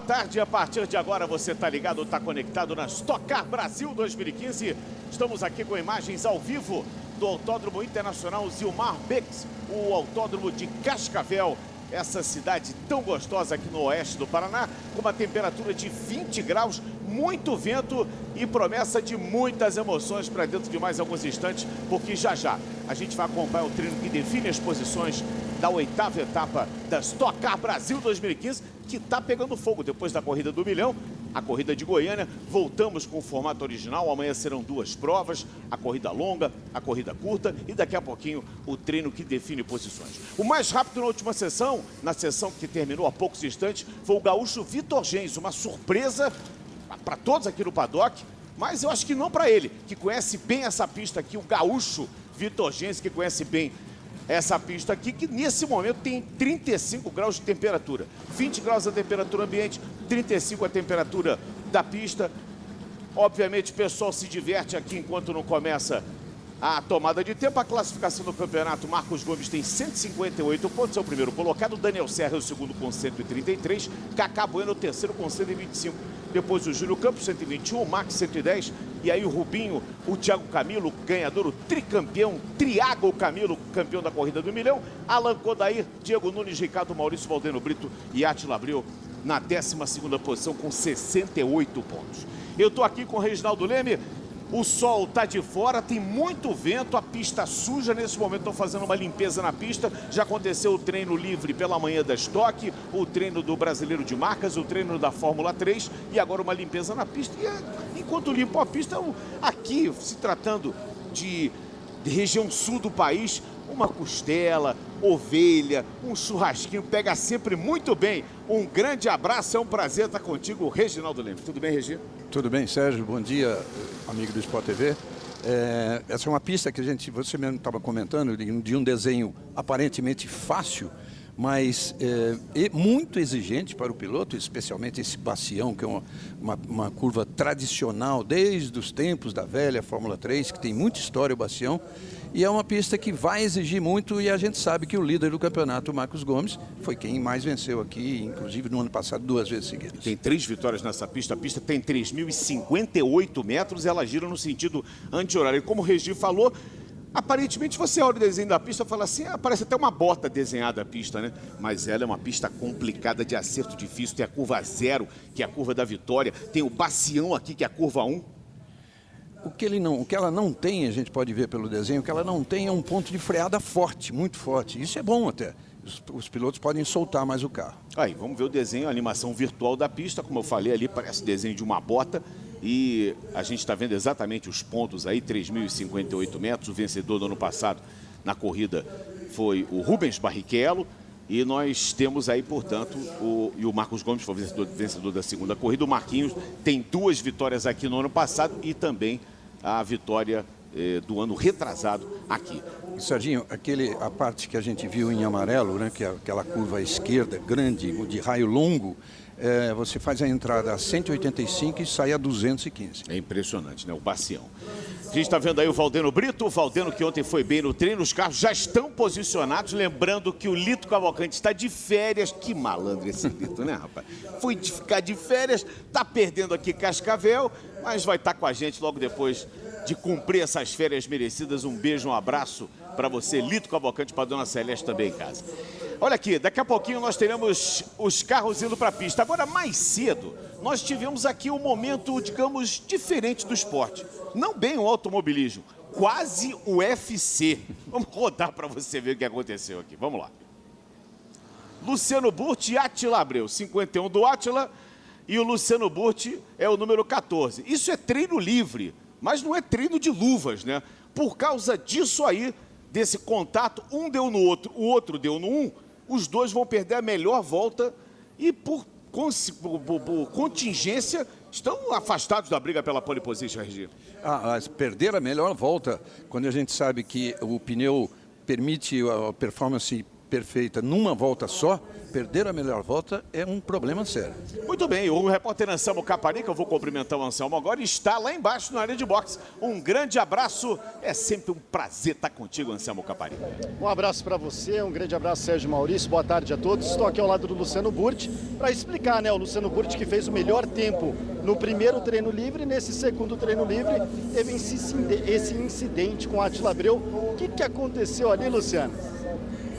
tarde. A partir de agora você está ligado, está conectado na Stock Car Brasil 2015. Estamos aqui com imagens ao vivo do Autódromo Internacional Zilmar Bix, o Autódromo de Cascavel. Essa cidade tão gostosa aqui no oeste do Paraná, com uma temperatura de 20 graus, muito vento e promessa de muitas emoções para dentro de mais alguns instantes, porque já a gente vai acompanhar o treino que define as posições da 8ª etapa da Stock Car Brasil 2015, que está pegando fogo depois da corrida do milhão. A corrida de Goiânia, voltamos com o formato original. Amanhã serão duas provas, a corrida longa, a corrida curta e daqui a pouquinho o treino que define posições. O mais rápido na última sessão, na sessão que terminou há poucos instantes, foi o gaúcho Vitor Gens, uma surpresa para todos aqui no paddock, mas eu acho que não para ele, que conhece bem essa pista aqui, o gaúcho Vitor Gens, que conhece bem essa pista aqui, que nesse momento tem 35 graus de temperatura. 20 graus a temperatura ambiente, 35 a temperatura da pista. Obviamente o pessoal se diverte aqui enquanto não começa a tomada de tempo. A classificação do campeonato, Marcos Gomes tem 158 pontos, é o primeiro colocado. Daniel Serra é o segundo com 133. Cacá Bueno é o terceiro com 125. Depois o Júlio Campos, 121, o Max, 110. E aí o Rubinho, o Thiago Camilo, ganhador, o tricampeão, Triago Camilo, campeão da corrida do milhão. Alan Kodair, Diego Nunes, Ricardo Maurício, Valdeno Brito e Átila Abreu na 12ª posição com 68 pontos. Eu tô aqui com o Reginaldo Leme. O sol tá de fora, tem muito vento, a pista suja. Nesse momento estão fazendo uma limpeza na pista. Já aconteceu o treino livre pela manhã da Stock, o treino do Brasileiro de Marcas, o treino da Fórmula 3 e agora uma limpeza na pista. E enquanto limpam a pista, aqui, se tratando de região sul do país, uma costela, ovelha, um churrasquinho, pega sempre muito bem. Um grande abraço, é um prazer estar contigo, Reginaldo Leme. Tudo bem, Regi? Tudo bem, Sérgio. Bom dia, amigo do Sport TV. Essa é uma pista que você mesmo estava comentando, de um desenho aparentemente fácil, mas muito exigente para o piloto, especialmente esse bacião, que é uma curva tradicional desde os tempos da velha Fórmula 3, que tem muita história o bacião, e é uma pista que vai exigir muito, e a gente sabe que o líder do campeonato, o Marcos Gomes, foi quem mais venceu aqui, inclusive no ano passado, 2 vezes seguidas. Tem 3 vitórias nessa pista, a pista tem 3.058 metros, ela gira no sentido anti-horário. E como o Regi falou, aparentemente você olha o desenho da pista e fala assim, parece até uma bota desenhada a pista, né? Mas ela é uma pista complicada, de acerto difícil. Tem a curva 0, que é a curva da vitória, tem o bacião aqui, que é a curva 1. O que ela não tem, a gente pode ver pelo desenho, o que ela não tem é um ponto de freada forte, muito forte. Isso é bom até. Os pilotos podem soltar mais o carro. Aí, vamos ver o desenho, a animação virtual da pista. Como eu falei ali, parece desenho de uma bota. E a gente está vendo exatamente os pontos aí, 3.058 metros. O vencedor do ano passado na corrida foi o Rubens Barrichello. E nós temos aí, portanto, o Marcos Gomes foi o vencedor da segunda corrida. O Marquinhos tem 2 vitórias aqui no ano passado e também a vitória do ano retrasado aqui. Serginho, a parte que a gente viu em amarelo, né, que é aquela curva à esquerda, grande, de raio longo, você faz a entrada a 185 e sai a 215. É impressionante, né? O bacião. A gente está vendo aí o Valdeno Brito, o Valdeno que ontem foi bem no treino, os carros já estão posicionados, lembrando que o Lito Cavalcante está de férias. Que malandro esse Lito, né, rapaz? Foi de ficar de férias, tá perdendo aqui Cascavel, mas vai estar com a gente logo depois de cumprir essas férias merecidas. Um beijo, um abraço para você, Lito Cavalcante, para a dona Celeste também em casa. Olha aqui, daqui a pouquinho nós teremos os carros indo para a pista. Agora, mais cedo, nós tivemos aqui um momento, digamos, diferente do esporte. Não bem o automobilismo, quase o UFC. Vamos rodar para você ver o que aconteceu aqui. Vamos lá. Luciano Burti e Átila Abreu, 51 do Átila, e o Luciano Burti é o número 14. Isso é treino livre, mas não é treino de luvas, né? Por causa disso aí, desse contato, um deu no outro, o outro deu no um, os dois vão perder a melhor volta e por contingência estão afastados da briga pela pole position, Regi. Perder a melhor volta, quando a gente sabe que o pneu permite a performance perfeita numa volta só, perder a melhor volta é um problema sério. Muito bem, o repórter Anselmo Caparica, eu vou cumprimentar o Anselmo agora, está lá embaixo na área de boxe. Um grande abraço, é sempre um prazer estar contigo, Anselmo Caparica. Um abraço para você, um grande abraço, Sérgio Maurício, boa tarde a todos. Estou aqui ao lado do Luciano Burti para explicar, né, o Luciano Burti que fez o melhor tempo no primeiro treino livre, nesse segundo treino livre teve esse incidente com o Átila Abreu. O que aconteceu ali, Luciano?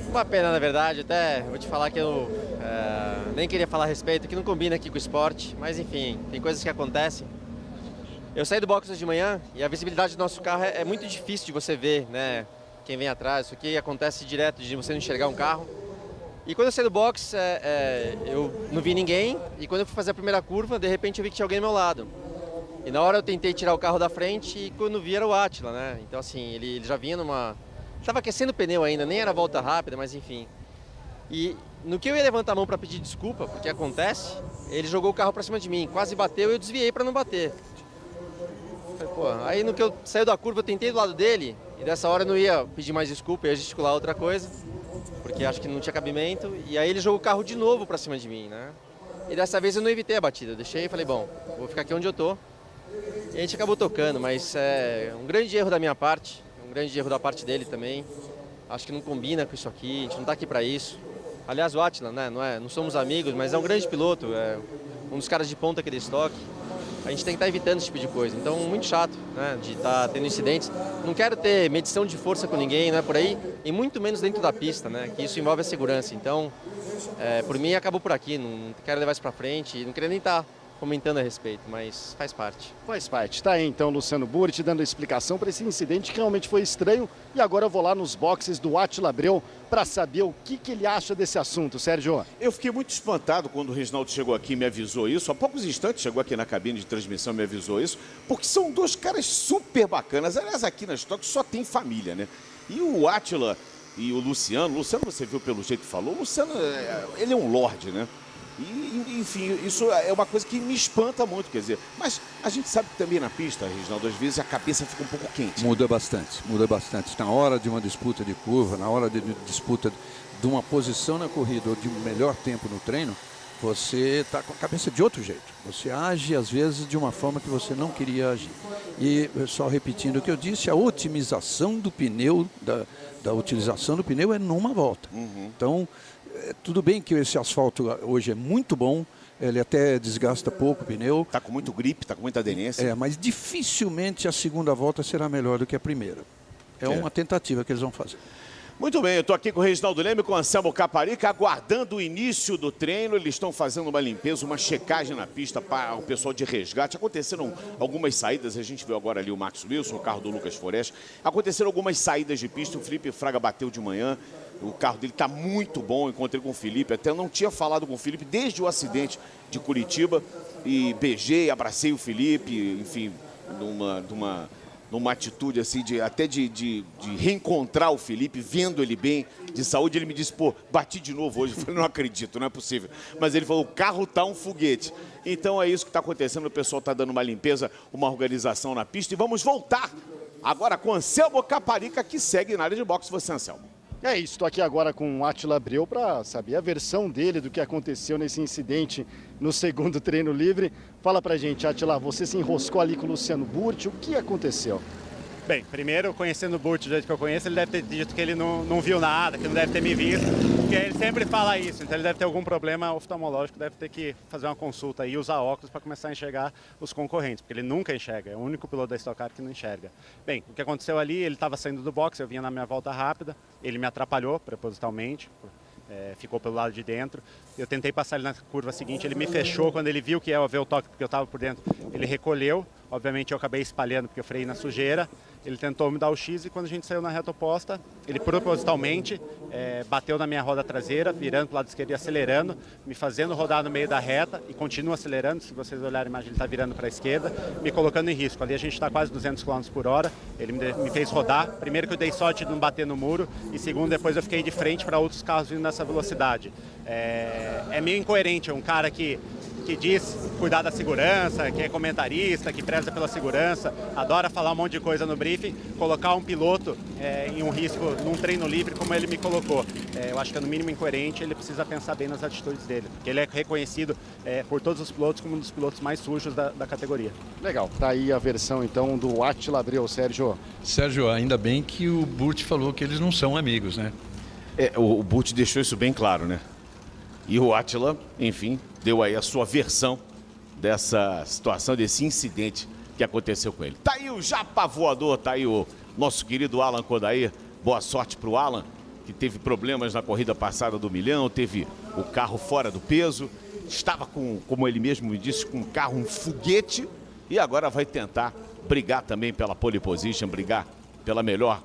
Uma pena, na verdade, até vou te falar que eu nem queria falar a respeito, que não combina aqui com o esporte, mas enfim, tem coisas que acontecem. Eu saí do box hoje de manhã e a visibilidade do nosso carro é muito difícil de você ver, né, quem vem atrás, isso aqui acontece direto de você não enxergar um carro. E quando eu saí do box, eu não vi ninguém, e quando eu fui fazer a primeira curva, de repente eu vi que tinha alguém ao meu lado. E na hora eu tentei tirar o carro da frente e quando vi era o Átila, né, então assim, ele já vinha numa... Estava aquecendo o pneu ainda, nem era volta rápida, mas enfim. E no que eu ia levantar a mão para pedir desculpa, porque acontece, ele jogou o carro para cima de mim, quase bateu e eu desviei para não bater. Falei, pô, aí no que eu saí da curva, eu tentei do lado dele, e dessa hora eu não ia pedir mais desculpa, ia gesticular outra coisa, porque acho que não tinha cabimento, e aí ele jogou o carro de novo para cima de mim, né? E dessa vez eu não evitei a batida, eu deixei e falei, bom, vou ficar aqui onde eu tô. E a gente acabou tocando, mas é um grande erro da minha parte. Um grande erro da parte dele também. Acho que não combina com isso aqui, a gente não está aqui para isso. Aliás, o Átila, né, não somos amigos, mas é um grande piloto, é um dos caras de ponta aqui do estoque. A gente tem que estar evitando esse tipo de coisa. Então, muito chato, né, de estar tendo incidentes. Não quero ter medição de força com ninguém, não é por aí, e muito menos dentro da pista, né, que isso envolve a segurança. Então, por mim, acabou por aqui, não quero levar isso para frente, não queria nem estar comentando a respeito, mas faz parte. Faz parte. Tá aí então Luciano Burti dando explicação para esse incidente que realmente foi estranho. E agora eu vou lá nos boxes do Átila Abreu para saber o que ele acha desse assunto, Sérgio. Eu fiquei muito espantado quando o Reginaldo chegou aqui e me avisou isso. Há poucos instantes chegou aqui na cabine de transmissão e me avisou isso, porque são dois caras super bacanas. Aliás, aqui na Stock só tem família, né? E o Átila e o Luciano você viu pelo jeito que falou, o Luciano, ele é um lorde, né? E, enfim, isso é uma coisa que me espanta muito, quer dizer. Mas a gente sabe que também na pista, Reginaldo, às vezes a cabeça fica um pouco quente. Muda bastante, muda bastante. Na hora de uma disputa de curva, na hora de disputa de uma posição na corrida ou de um melhor tempo no treino, você está com a cabeça de outro jeito. Você age, às vezes, de uma forma que você não queria agir. E, só repetindo o que eu disse, a otimização do pneu, da utilização do pneu é numa volta. Então, tudo bem que esse asfalto hoje é muito bom, ele até desgasta pouco o pneu. Está com muito gripe, está com muita aderência. Mas dificilmente a segunda volta será melhor do que a primeira. É uma tentativa que eles vão fazer. Muito bem, eu estou aqui com o Reginaldo Leme, com o Anselmo Caparica, aguardando o início do treino. Eles estão fazendo uma limpeza, uma checagem na pista para o pessoal de resgate. Aconteceram algumas saídas, a gente viu agora ali o Max Wilson, o carro do Lucas Forest. Aconteceram algumas saídas de pista, o Felipe Fraga bateu de manhã. O carro dele está muito bom, encontrei com o Felipe, até não tinha falado com o Felipe desde o acidente de Curitiba. E beijei, abracei o Felipe, enfim, numa atitude assim, até de reencontrar o Felipe, vendo ele bem, de saúde. Ele me disse, pô, bati de novo hoje. Eu falei, não acredito, não é possível. Mas ele falou, o carro tá um foguete. Então é isso que está acontecendo, o pessoal está dando uma limpeza, uma organização na pista. E vamos voltar agora com Anselmo Caparica, que segue na área de boxe. Você, Anselmo. É isso, estou aqui agora com o Átila Abreu para saber a versão dele do que aconteceu nesse incidente no segundo treino livre. Fala pra gente, Átila, você se enroscou ali com o Luciano Burti, o que aconteceu? Bem, primeiro, conhecendo o Burti do jeito que eu conheço, ele deve ter dito que ele não viu nada, que não deve ter me visto, porque ele sempre fala isso, então ele deve ter algum problema oftalmológico, deve ter que fazer uma consulta e usar óculos para começar a enxergar os concorrentes, porque ele nunca enxerga, é o único piloto da Stock Car que não enxerga. Bem, o que aconteceu ali, ele estava saindo do box, eu vinha na minha volta rápida, ele me atrapalhou propositalmente, ficou pelo lado de dentro. Eu tentei passar ele na curva seguinte, ele me fechou quando ele viu que ia haver o toque, porque eu estava por dentro. Ele recolheu, obviamente eu acabei espalhando porque eu freiei na sujeira. Ele tentou me dar o X e quando a gente saiu na reta oposta, ele propositalmente bateu na minha roda traseira, virando para o lado esquerdo e acelerando, me fazendo rodar no meio da reta e continua acelerando. Se vocês olharem a imagem, ele está virando para a esquerda, me colocando em risco. Ali a gente está quase 200 km por hora, ele me fez rodar. Primeiro que eu dei sorte de não bater no muro e segundo, depois eu fiquei de frente para outros carros vindo nessa velocidade. É meio incoerente, é um cara que que diz cuidar da segurança, que é comentarista, que preza pela segurança, adora falar um monte de coisa no briefing, colocar um piloto em um risco num treino livre como ele me colocou. Eu acho que é no mínimo incoerente, ele precisa pensar bem nas atitudes dele, porque ele é reconhecido por todos os pilotos como um dos pilotos mais sujos da categoria. Legal, tá aí a versão então do Átila Abreu, Sérgio. Sérgio, ainda bem que o Burt falou que eles não são amigos, né? O Burt deixou isso bem claro, né? E o Átila, enfim, deu aí a sua versão dessa situação, desse incidente que aconteceu com ele. Tá aí o Japa Voador, tá aí o nosso querido Alan Kodair. Boa sorte pro Alan, que teve problemas na corrida passada do milhão, teve o carro fora do peso, estava com, como ele mesmo me disse, com um carro, um foguete, e agora vai tentar brigar também pela pole position, brigar pela melhor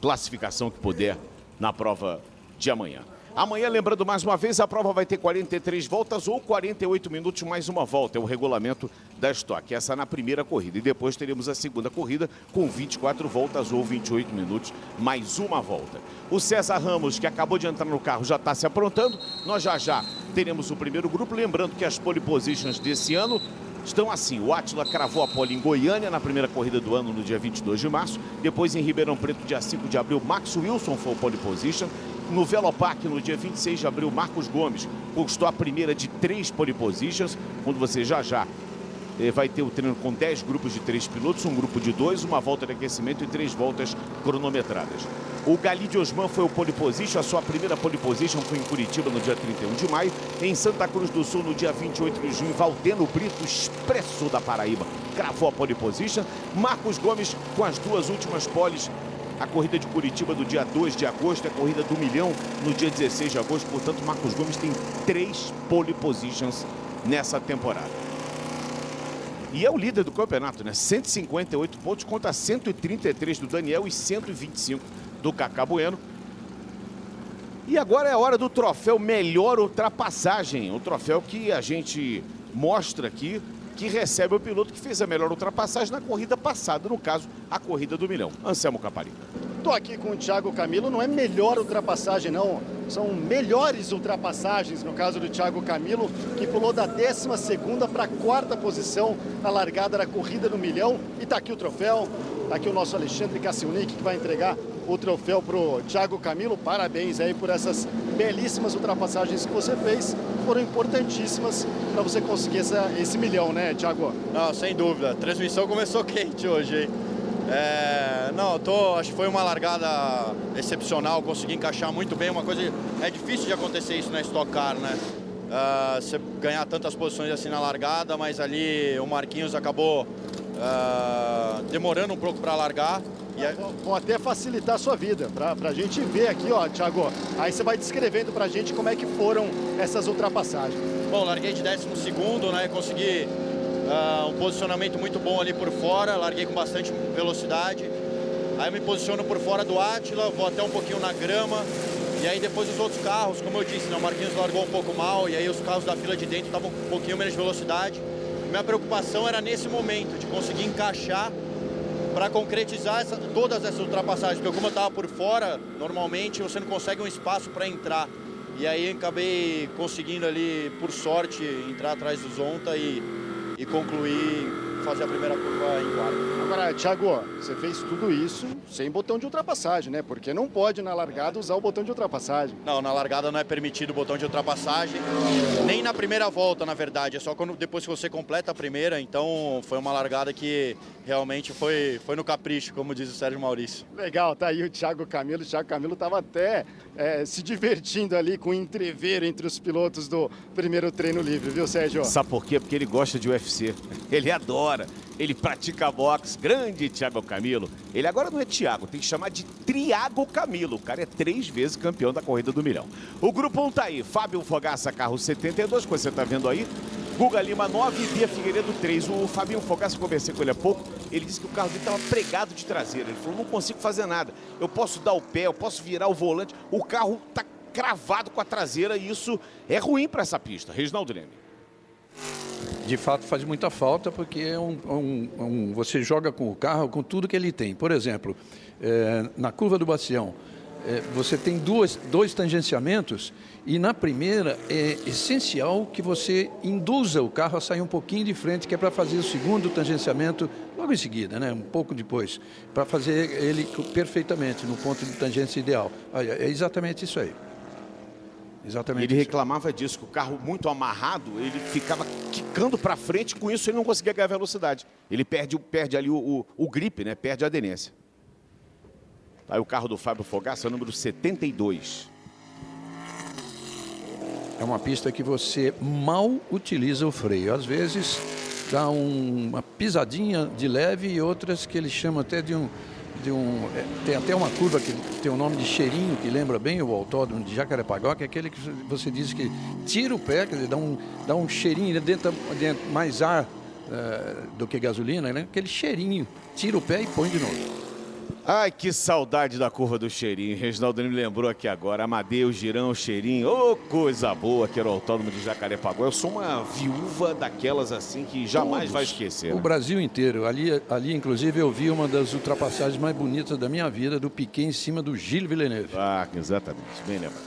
classificação que puder na prova de amanhã. Amanhã, lembrando mais uma vez, a prova vai ter 43 voltas ou 48 minutos mais uma volta. É o regulamento da Stock. Essa na primeira corrida. E depois teremos a segunda corrida com 24 voltas ou 28 minutos mais uma volta. O César Ramos, que acabou de entrar no carro, já está se aprontando. Nós já teremos o primeiro grupo. Lembrando que as pole positions desse ano estão assim. O Átila cravou a pole em Goiânia na primeira corrida do ano no dia 22 de março. Depois em Ribeirão Preto, dia 5 de abril, Max Wilson foi o pole position. No Velopark, no dia 26 de abril, Marcos Gomes conquistou a primeira de 3 pole positions, quando você já vai ter o treino com 10 grupos de 3 pilotos, um grupo de 2, uma volta de aquecimento e 3 voltas cronometradas. O Galide Osman foi o pole position, a sua primeira pole position foi em Curitiba no dia 31 de maio, em Santa Cruz do Sul no dia 28 de junho, Valdeno Brito, expresso da Paraíba, cravou a pole position. Marcos Gomes com as 2 últimas poles, a corrida de Curitiba do dia 2 de agosto, a corrida do milhão no dia 16 de agosto. Portanto, Marcos Gomes tem 3 pole positions nessa temporada. E é o líder do campeonato, né? 158 pontos contra 133 do Daniel e 125 do Cacá Bueno. E agora é a hora do troféu Melhor Ultrapassagem. O troféu que a gente mostra aqui, que recebe o piloto que fez a melhor ultrapassagem na corrida passada, no caso, a corrida do milhão. Anselmo Caparica. Estou aqui com o Thiago Camilo, não é melhor ultrapassagem não, são melhores ultrapassagens no caso do Thiago Camilo, que pulou da 12ª para a 4ª posição na largada da corrida do milhão. E está aqui o troféu, está aqui o nosso Alexandre Cassiunic, que vai entregar o troféu para o Thiago Camilo. Parabéns aí por essas belíssimas ultrapassagens que você fez, foram importantíssimas para você conseguir esse milhão, né, Thiago? Não, sem dúvida, a transmissão começou quente hoje, hein? Acho que foi uma largada excepcional, consegui encaixar muito bem, uma coisa, é difícil de acontecer isso na Stock Car, né? Você ganhar tantas posições assim na largada, mas ali o Marquinhos acabou demorando um pouco para largar. Vão até facilitar a sua vida, para a gente ver aqui, ó, Thiago, aí você vai descrevendo para a gente como é que foram essas ultrapassagens. Bom, larguei de 12º, né, consegui um posicionamento muito bom ali por fora, larguei com bastante velocidade, aí eu me posiciono por fora do Átila, vou até um pouquinho na grama, e aí depois os outros carros, como eu disse, né, o Marquinhos largou um pouco mal, e aí os carros da fila de dentro estavam com um pouquinho menos de velocidade. Minha preocupação era nesse momento, de conseguir encaixar para concretizar todas essas ultrapassagens, porque como eu estava por fora, normalmente você não consegue um espaço para entrar. E aí acabei conseguindo ali, por sorte, entrar atrás do Zonta e concluir, fazer a primeira curva em quarto. Agora, Thiago, você fez tudo isso sem botão de ultrapassagem, né? Porque não pode na largada usar o botão de ultrapassagem. Não, na largada não é permitido o botão de ultrapassagem, nem na primeira volta, na verdade, é só depois que você completa a primeira. Então foi uma largada que realmente foi no capricho, como diz o Sérgio Maurício. Legal, tá aí o Thiago Camilo. O Thiago Camilo estava até se divertindo ali com o entreveiro entre os pilotos do primeiro treino livre, viu, Sérgio? Sabe por quê? Porque ele gosta de UFC. Ele adora. Ele pratica boxe. Grande Thiago Camilo. Ele agora não é Thiago, tem que chamar de Triago Camilo. O cara é 3 vezes campeão da corrida do milhão. O grupo 1 tá aí. Fábio Fogaça, carro 72, que você tá vendo aí. Guga Lima 9 e Bia Figueiredo 3. O Fabinho Fogaça, conversei com ele há pouco, ele disse que o carro dele estava pregado de traseira. Ele falou, não consigo fazer nada. Eu posso dar o pé, eu posso virar o volante. O carro tá cravado com a traseira e isso é ruim para essa pista. Reginaldo Leme. De fato faz muita falta porque você joga com o carro, com tudo que ele tem. Por exemplo, na curva do Bacião, você tem dois tangenciamentos e na primeira é essencial que você induza o carro a sair um pouquinho de frente, que é para fazer o segundo tangenciamento logo em seguida, né? Um pouco depois, para fazer ele perfeitamente no ponto de tangência ideal. É exatamente isso aí. Exatamente. Ele reclamava disso, que o carro muito amarrado, ele ficava quicando para frente, com isso ele não conseguia ganhar velocidade. Ele perde ali o grip, né? Perde a aderência. Aí o carro do Fábio Fogaça, número 72. É uma pista que você mal utiliza o freio. Às vezes dá uma pisadinha de leve e outras que ele chama até tem até uma curva que tem o nome de cheirinho, que lembra bem o autódromo de Jacarepaguá, que é aquele que você diz que tira o pé, quer dizer, dá um cheirinho, dentro mais ar do que gasolina, né? Aquele cheirinho, tira o pé e põe de novo. Ai, que saudade da curva do cheirinho. Reginaldo me lembrou aqui agora. Amadeus, Girão, cheirinho. Ô, coisa boa que era o autódromo de Jacarepaguá. Eu sou uma viúva daquelas assim que jamais vai esquecer. O Brasil inteiro. Ali, inclusive, eu vi uma das ultrapassagens mais bonitas da minha vida, do Piquet em cima do Gilles Villeneuve. Ah, exatamente. Bem lembrado.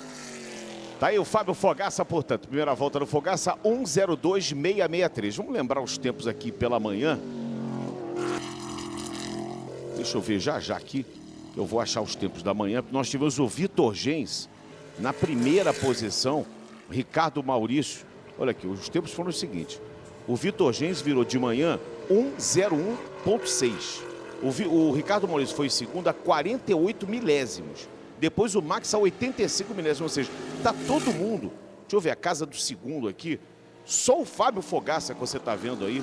Tá aí o Fábio Fogaça, portanto. Primeira volta do Fogaça, 1:02.663. Vamos lembrar os tempos aqui pela manhã. Deixa eu ver já aqui, que eu vou achar os tempos da manhã. Nós tivemos o Vitor Gens na primeira posição, Ricardo Maurício. Olha aqui, os tempos foram os seguintes. O Vitor Gens virou de manhã 1:01.6. O Ricardo Maurício foi em segundo a 48 milésimos. Depois o Max a 85 milésimos, ou seja, tá todo mundo. Deixa eu ver a casa do segundo aqui. Só o Fábio Fogaça que você está vendo aí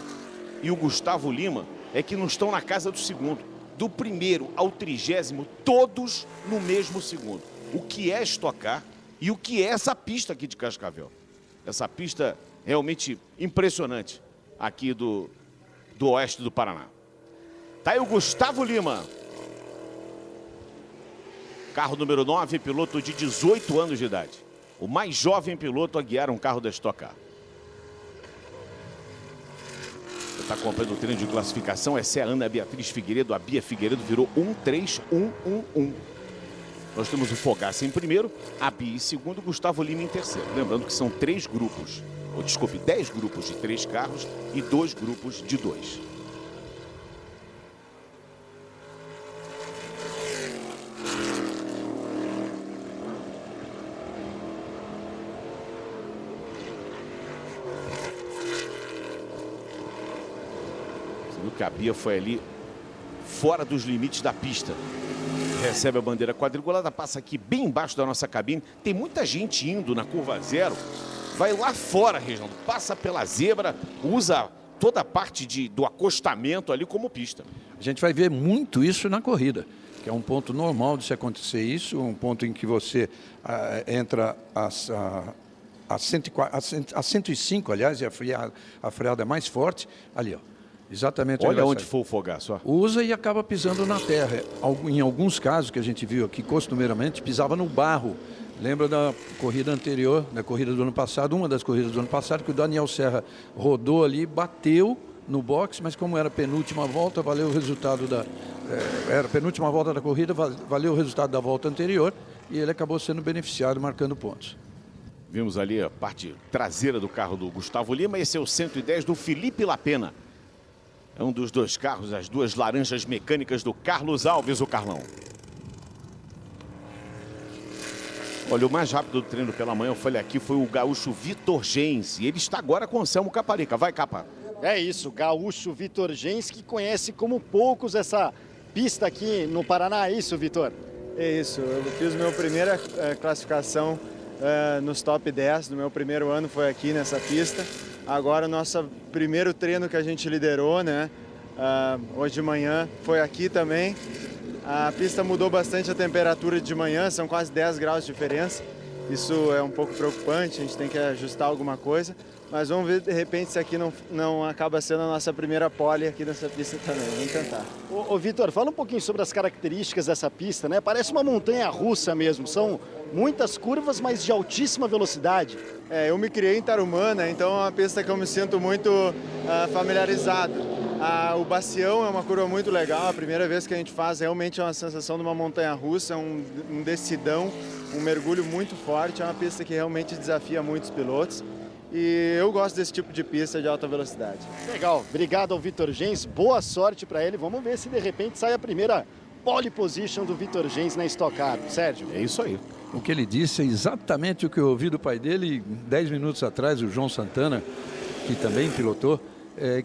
e o Gustavo Lima é que não estão na casa do segundo. Do primeiro ao 30º, todos no mesmo segundo. O que é Stock Car e o que é essa pista aqui de Cascavel. Essa pista realmente impressionante aqui do oeste do Paraná. Tá aí o Gustavo Lima. Carro número 9, piloto de 18 anos de idade. O mais jovem piloto a guiar um carro da Stock Car. Está acompanhando o treino de classificação. Essa é a Ana Beatriz Figueiredo. A Bia Figueiredo virou 1:03.111. Nós temos o Fogaça em primeiro, a Bia em segundo, Gustavo Lima em terceiro. Lembrando que são 10 grupos de 3 carros e 2 grupos de 2. Que a Bia foi ali fora dos limites da pista. Recebe a bandeira quadriculada, passa aqui bem embaixo da nossa cabine. Tem muita gente indo na curva zero. Vai lá fora, Reginaldo. Passa pela zebra, usa toda a parte do acostamento ali como pista. A gente vai ver muito isso na corrida, que é um ponto normal de se acontecer isso, um ponto em que você entra a 105, aliás, e a freada é mais forte, ali, ó. Exatamente. Olha onde foi o Fogaça. Usa e acaba pisando na terra. Em alguns casos que a gente viu aqui, costumeiramente, pisava no barro. Lembra da corrida anterior, da corrida do ano passado, uma das corridas do ano passado, que o Daniel Serra rodou ali, bateu no box, mas como era a penúltima volta, valeu o resultado era a penúltima volta da corrida, valeu o resultado da volta anterior e ele acabou sendo beneficiado, marcando pontos. Vimos ali a parte traseira do carro do Gustavo Lima. Esse é o 110 do Felipe Lapena. É um dos 2 carros, as 2 laranjas mecânicas do Carlos Alves, o Carlão. Olha, o mais rápido do treino pela manhã, eu falei aqui, foi o gaúcho Vitor Gens. E ele está agora com o Anselmo Caparica. Vai, Capa. É isso, gaúcho Vitor Gens, que conhece como poucos essa pista aqui no Paraná. É isso, Vitor? É isso, eu fiz minha primeira classificação nos top 10 do meu primeiro ano, foi aqui nessa pista. Agora, nosso primeiro treino que a gente liderou, né? Hoje de manhã foi aqui também. A pista mudou bastante a temperatura de manhã, são quase 10 graus de diferença. Isso é um pouco preocupante, a gente tem que ajustar alguma coisa. Mas vamos ver, de repente, se aqui não acaba sendo a nossa primeira pole aqui nessa pista também. Vamos tentar. Ô Vitor, fala um pouquinho sobre as características dessa pista, né? Parece uma montanha-russa mesmo. São muitas curvas, mas de altíssima velocidade. Eu me criei em Tarumã, né? Então é uma pista que eu me sinto muito familiarizado. O Bacião é uma curva muito legal, a primeira vez que a gente faz realmente é uma sensação de uma montanha-russa, um decidão, um mergulho muito forte, é uma pista que realmente desafia muitos pilotos e eu gosto desse tipo de pista de alta velocidade. Legal, obrigado ao Vitor Gens, boa sorte para ele, vamos ver se de repente sai a primeira pole position do Vitor Gens na Stock Car. Sérgio. É isso aí. O que ele disse é exatamente o que eu ouvi do pai dele 10 minutos atrás, o João Santana, que também pilotou,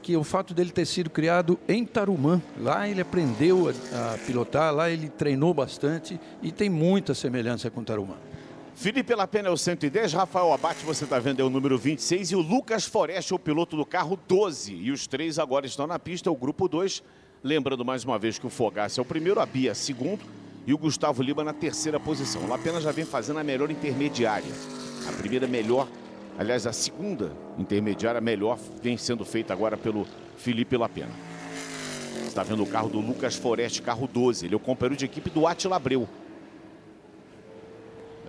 que o fato dele ter sido criado em Tarumã, lá ele aprendeu a pilotar, lá ele treinou bastante e tem muita semelhança com Tarumã. Felipe Lapena é o 110, Rafael Abate, você está vendo, é o número 26, e o Lucas Forest é o piloto do carro 12. E os três agora estão na pista, o grupo 2. Lembrando mais uma vez que o Fogaça é o primeiro, a Bia segundo e o Gustavo Lima na terceira posição. O Lapena já vem fazendo a melhor intermediária. A primeira melhor, aliás, a segunda intermediária melhor vem sendo feita agora pelo Felipe Lapena. Você está vendo o carro do Lucas Forest, carro 12. Ele é o companheiro de equipe do Átila Abreu.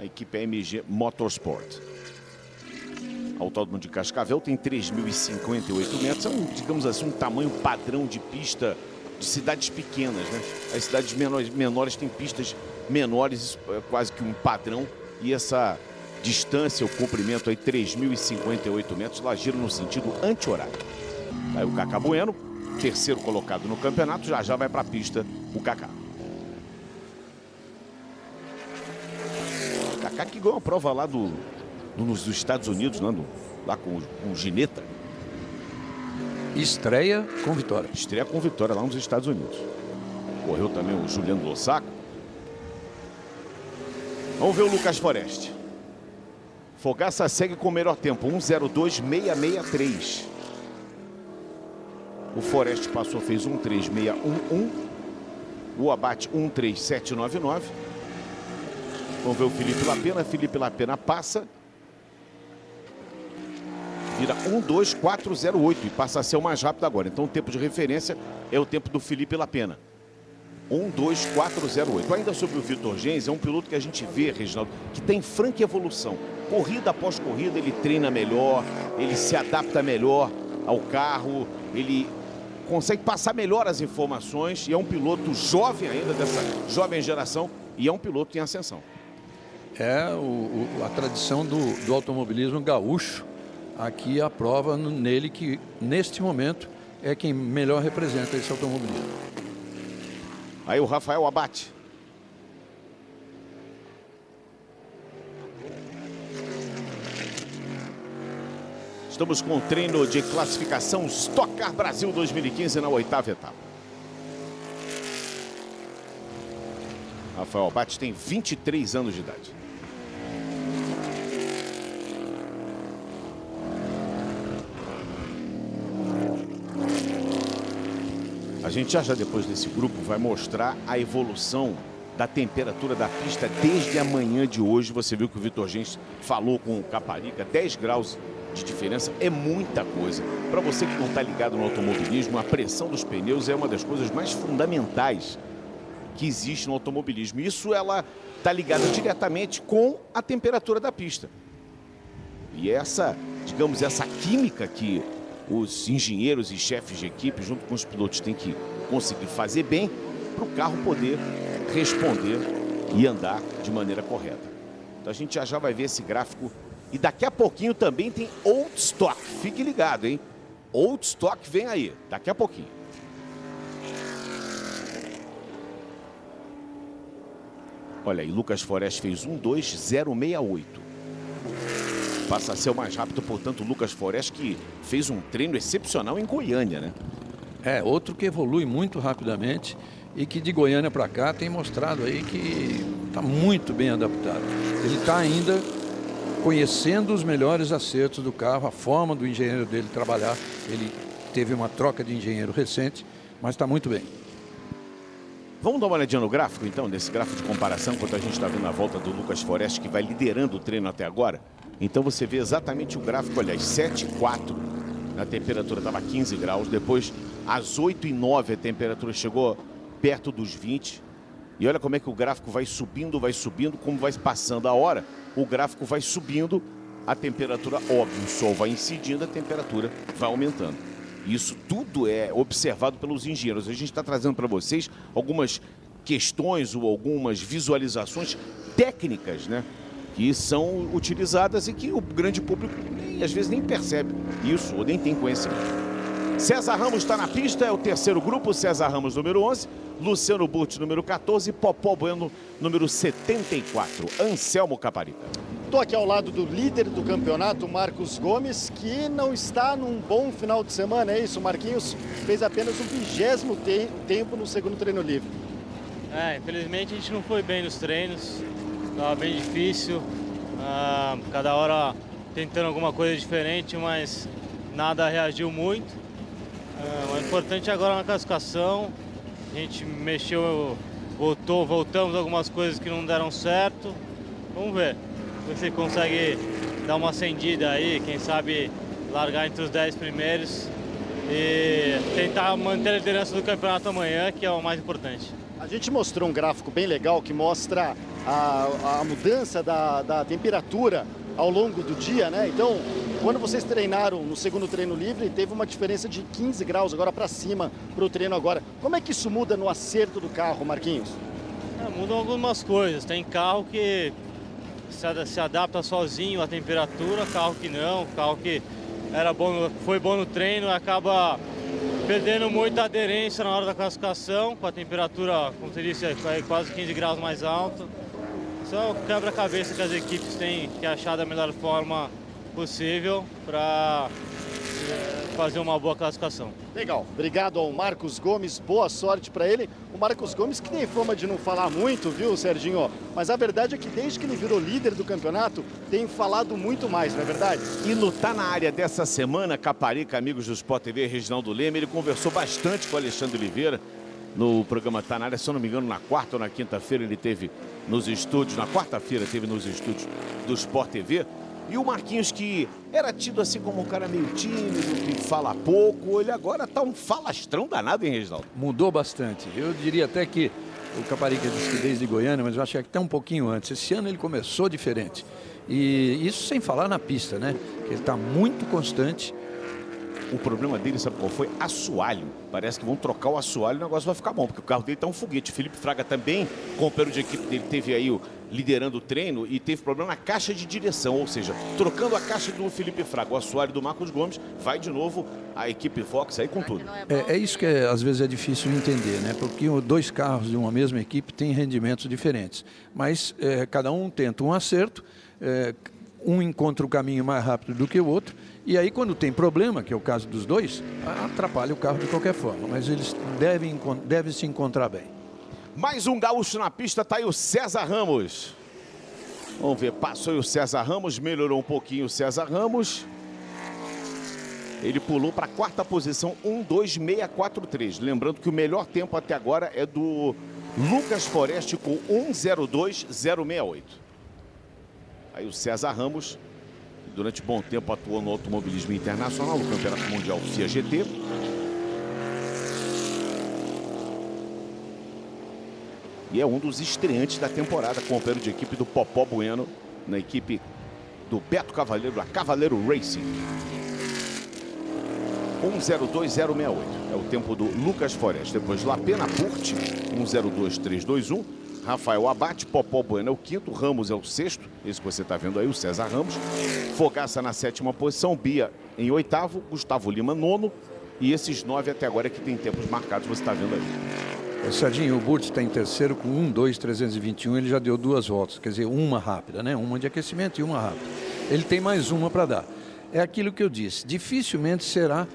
A equipe AMG Motorsport. Autódromo de Cascavel tem 3.058 metros. É digamos assim, um tamanho padrão de pista de cidades pequenas, né? As cidades menores têm pistas menores, isso é quase que um padrão. E essa distância, o comprimento aí, 3.058 metros, ela gira no sentido anti-horário. Aí o Cacá Bueno, terceiro colocado no campeonato, já vai para a pista o Cacá. O Cacá que ganhou a prova lá nos Estados Unidos, né? Lá com o Gineta. Estreia com vitória. Estreia com vitória lá nos Estados Unidos. Correu também o Juliano Lossaco. Vamos ver o Lucas Forest. Fogaça segue com o melhor tempo, 1:02.663. O Forest passou, fez 1:03.611. O Abate 1:03.799. Vamos ver o Felipe Lapena. Felipe Lapena passa. Vira 1:02.408 e passa a ser o mais rápido agora. Então o tempo de referência é o tempo do Felipe Lapena. 1:02.408. Ainda sobre o Vitor Gens, é um piloto que a gente vê, Reginaldo, que tem franca evolução. Corrida após corrida, ele treina melhor, ele se adapta melhor ao carro, ele consegue passar melhor as informações e é um piloto jovem ainda, dessa jovem geração, e é um piloto em ascensão. É a tradição do automobilismo gaúcho. Aqui a prova nele que, neste momento, é quem melhor representa esse automobilismo. Aí o Rafael Abate. Estamos com o treino de classificação Stock Car Brasil 2015 na 8ª etapa. Rafael Abate tem 23 anos de idade. A gente já depois desse grupo vai mostrar a evolução da temperatura da pista desde a manhã de hoje. Você viu que o Vitor Gens falou com o Caparica, 10 graus de diferença é muita coisa. Para você que não está ligado no automobilismo, a pressão dos pneus é uma das coisas mais fundamentais que existe no automobilismo. Isso ela está ligada diretamente com a temperatura da pista. E essa, digamos, essa química que os engenheiros e chefes de equipe, junto com os pilotos, têm que conseguir fazer bem para o carro poder responder e andar de maneira correta. Então a gente já vai ver esse gráfico. E daqui a pouquinho também tem Old Stock. Fique ligado, hein? Old Stock vem aí, daqui a pouquinho. Olha aí, Lucas Forest fez 1:02.068. Passa a ser o mais rápido, portanto, o Lucas Forest, que fez um treino excepcional em Goiânia, né? É, outro que evolui muito rapidamente e que de Goiânia para cá tem mostrado aí que está muito bem adaptado. Ele está ainda conhecendo os melhores acertos do carro, a forma do engenheiro dele trabalhar. Ele teve uma troca de engenheiro recente, mas está muito bem. Vamos dar uma olhadinha no gráfico, então, nesse gráfico de comparação, enquanto a gente está vendo a volta do Lucas Forest, que vai liderando o treino até agora. Então você vê exatamente o gráfico, olha, às 7h04, a temperatura estava 15 graus, depois às 8h09 a temperatura chegou perto dos 20. E olha como é que o gráfico vai subindo, como vai passando a hora, o gráfico vai subindo, a temperatura, óbvio, o sol vai incidindo, a temperatura vai aumentando. Isso tudo é observado pelos engenheiros. A gente está trazendo para vocês algumas questões ou algumas visualizações técnicas, né, que são utilizadas e que o grande público às vezes nem percebe isso ou nem tem conhecimento. César Ramos está na pista, é o terceiro grupo. César Ramos, número 11, Luciano Burti, número 14, Popó Bueno, número 74, Anselmo Caparica. Estou aqui ao lado do líder do campeonato, Marcos Gomes, que não está num bom final de semana, é isso? Marquinhos fez apenas o 20º tempo no segundo treino livre. Infelizmente a gente não foi bem nos treinos, estava bem difícil, cada hora tentando alguma coisa diferente, mas nada reagiu muito. O importante agora na classificação, a gente mexeu, voltamos algumas coisas que não deram certo, vamos ver. Você consegue dar uma acendida aí, quem sabe largar entre os 10 primeiros e tentar manter a liderança do campeonato amanhã, que é o mais importante. A gente mostrou um gráfico bem legal que mostra a mudança da temperatura ao longo do dia, né? Então, quando vocês treinaram no segundo treino livre, teve uma diferença de 15 graus agora para cima para o treino agora. Como é que isso muda no acerto do carro, Marquinhos? Mudam algumas coisas. Tem carro que se adapta sozinho à temperatura, carro que não, carro que foi bom no treino, acaba perdendo muita aderência na hora da classificação, com a temperatura, como você disse, quase 15 graus mais alta. Isso é o quebra-cabeça que as equipes têm que achar da melhor forma possível para fazer uma boa classificação. Legal, obrigado ao Marcos Gomes, boa sorte para ele. O Marcos Gomes que tem fama de não falar muito, viu, Serginho? Mas a verdade é que desde que ele virou líder do campeonato, tem falado muito mais, não é verdade? E no Tá Na Área dessa semana, Caparica, amigos do Sport TV, Reginaldo Leme, ele conversou bastante com o Alexandre Oliveira no programa Tá Na Área. Se eu não me engano, na quarta ou na quinta-feira ele teve nos estúdios, na quarta-feira teve nos estúdios do Sport TV. E o Marquinhos, que era tido assim como um cara meio tímido, que fala pouco, ele agora tá um falastrão danado, hein, Reginaldo? Mudou bastante. Eu diria até que o Caparica disse que desde Goiânia, mas eu acho que até um pouquinho antes. Esse ano ele começou diferente. E isso sem falar na pista, né? Ele está muito constante. O problema dele, sabe qual foi? Assoalho. Parece que vão trocar o assoalho e o negócio vai ficar bom, porque o carro dele tá um foguete. Felipe Fraga também, companheiro de equipe dele, teve aí liderando o treino e teve problema na caixa de direção, ou seja, trocando a caixa do Felipe Fraga, o assoalho do Marcos Gomes, vai de novo a equipe Fox aí com tudo. É isso que às vezes é difícil de entender, né? Porque dois carros de uma mesma equipe têm rendimentos diferentes, mas cada um tenta um acerto, um encontra o caminho mais rápido do que o outro, e aí quando tem problema, que é o caso dos dois, atrapalha o carro de qualquer forma, mas eles devem se encontrar bem. Mais um gaúcho na pista, tá aí o César Ramos. Vamos ver, passou aí o César Ramos, melhorou um pouquinho o César Ramos. Ele pulou para a quarta posição, 1:2.643. Lembrando que o melhor tempo até agora é do Lucas Forest com 1:02.068. Aí o César Ramos, durante bom tempo atuou no automobilismo internacional, no Campeonato Mundial FIA GT. E é um dos estreantes da temporada, companheiro de equipe do Popó Bueno, na equipe do Beto Cavaleiro, a Cavaleiro Racing. 1:02.068 é o tempo do Lucas Forest. Depois Lapena Burti, 1:02.321. Rafael Abate, Popó Bueno é o quinto, Ramos é o sexto, esse que você está vendo aí, o César Ramos. Fogaça na sétima posição, Bia em oitavo, Gustavo Lima nono, e esses 9 até agora é que tem tempos marcados, você está vendo aí. Serginho, o Burti está em terceiro com 1:02.321, ele já deu 2 voltas, quer dizer, uma rápida, né? Uma de aquecimento e uma rápida. Ele tem mais uma para dar. É aquilo que eu disse, dificilmente será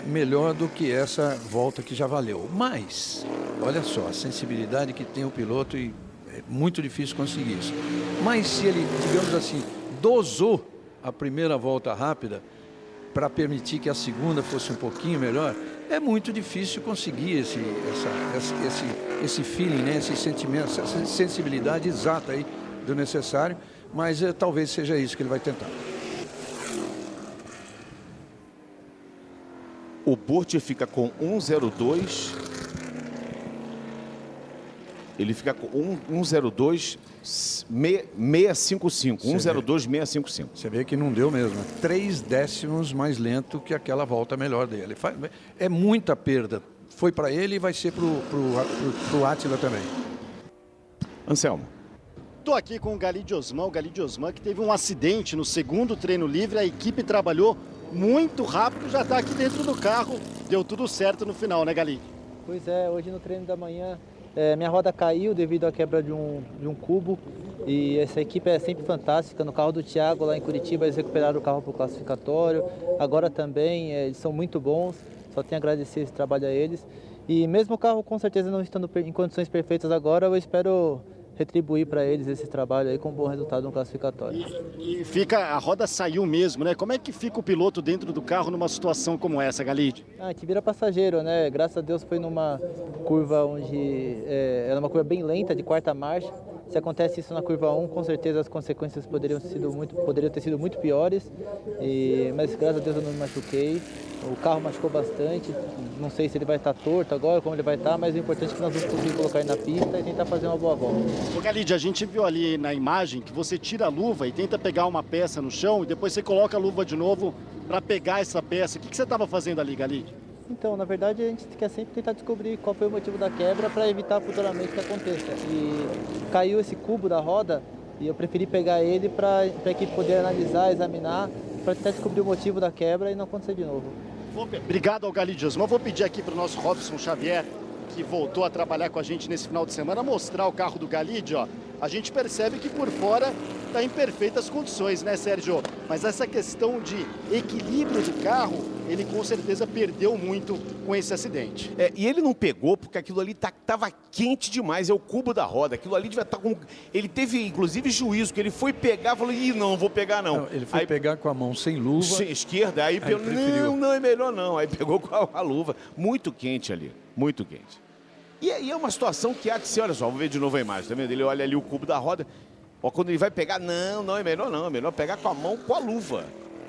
melhor do que essa volta que já valeu. Mas, olha só, a sensibilidade que tem o piloto e é muito difícil conseguir isso. Mas se ele, digamos assim, dosou a primeira volta rápida para permitir que a segunda fosse um pouquinho melhor, é muito difícil conseguir esse feeling, né? Esse sentimento, essa sensibilidade exata aí do necessário, mas talvez seja isso que ele vai tentar. O Burti fica com 1:02. Ele fica com 1:02.655. 1:02.655. Você vê que não deu mesmo. 3 décimos mais lento que aquela volta melhor dele. É muita perda. Foi para ele e vai ser pro Átila também. Anselmo. Estou aqui com o Galide Osman, que teve um acidente no segundo treino livre. A equipe trabalhou muito rápido, já está aqui dentro do carro. Deu tudo certo no final, né, Galide? Pois é, hoje no treino da manhã minha roda caiu devido à quebra de um cubo. E essa equipe é sempre fantástica. No carro do Thiago, lá em Curitiba, eles recuperaram o carro para o classificatório. Agora também, eles são muito bons. Só tenho a agradecer esse trabalho a eles. E mesmo o carro com certeza não estando em condições perfeitas agora, eu espero retribuir para eles esse trabalho aí com um bom resultado no classificatório. E a roda saiu mesmo, né? Como é que fica o piloto dentro do carro numa situação como essa, Galide? A gente vira passageiro, né? Graças a Deus foi numa curva onde era uma curva bem lenta, de quarta marcha. Se acontece isso na curva 1, com certeza as consequências poderiam ter sido muito piores. Mas graças a Deus eu não me machuquei. O carro machucou bastante. Não sei se ele vai estar torto agora, como ele vai estar, mas o importante é que nós vamos conseguir colocar ele na pista e tentar fazer uma boa volta. Ô Galide, a gente viu ali na imagem que você tira a luva e tenta pegar uma peça no chão e depois você coloca a luva de novo para pegar essa peça. O que você estava fazendo ali, Galide? Então, na verdade, a gente quer sempre tentar descobrir qual foi o motivo da quebra para evitar futuramente que aconteça. E caiu esse cubo da roda e eu preferi pegar ele para a equipe poder analisar, examinar, para tentar descobrir o motivo da quebra e não acontecer de novo. Obrigado ao Galide Osman. Vou pedir aqui para o nosso Robson Xavier, que voltou a trabalhar com a gente nesse final de semana, mostrar o carro do Galide, ó. A gente percebe que por fora está em perfeitas condições, né, Sérgio? Mas essa questão de equilíbrio do carro, ele com certeza perdeu muito com esse acidente. E ele não pegou porque aquilo ali estava quente demais, é o cubo da roda. Aquilo ali devia estar com... Ele teve, inclusive, juízo, que ele foi pegar e falou, não vou pegar não. Ele foi pegar com a mão sem luva. Sem esquerda, aí pegou, não, é melhor não. Aí pegou com a luva, muito quente ali, muito quente. E aí é uma situação que há de ser, olha só, vou ver de novo a imagem, tá vendo? Ele olha ali o cubo da roda, ó, quando ele vai pegar, não, é melhor pegar com a mão, com a luva.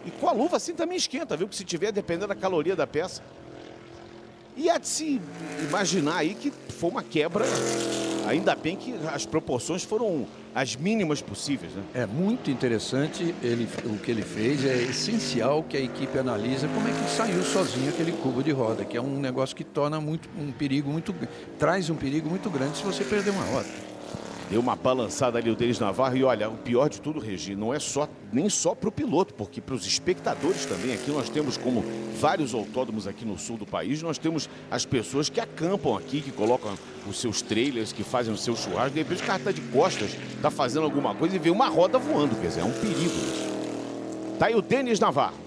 E com a luva assim também esquenta, viu? Que se tiver, dependendo da caloria da peça. E há de se imaginar aí que foi uma quebra, ainda bem que as proporções foram as mínimas possíveis, né? É muito interessante o que ele fez, é essencial que a equipe analise como é que saiu sozinho aquele cubo de roda, que é um negócio que torna traz um perigo muito grande se você perder uma roda. Deu uma balançada ali o Denis Navarro e olha, o pior de tudo, Regi, não é nem só para o piloto, porque para os espectadores também. Aqui nós temos, como vários autódromos aqui no sul do país, nós temos as pessoas que acampam aqui, que colocam os seus trailers, que fazem o seu churrasco. De repente o cara está de costas, está fazendo alguma coisa e vê uma roda voando, quer dizer, é um perigo isso. Tá aí o Denis Navarro.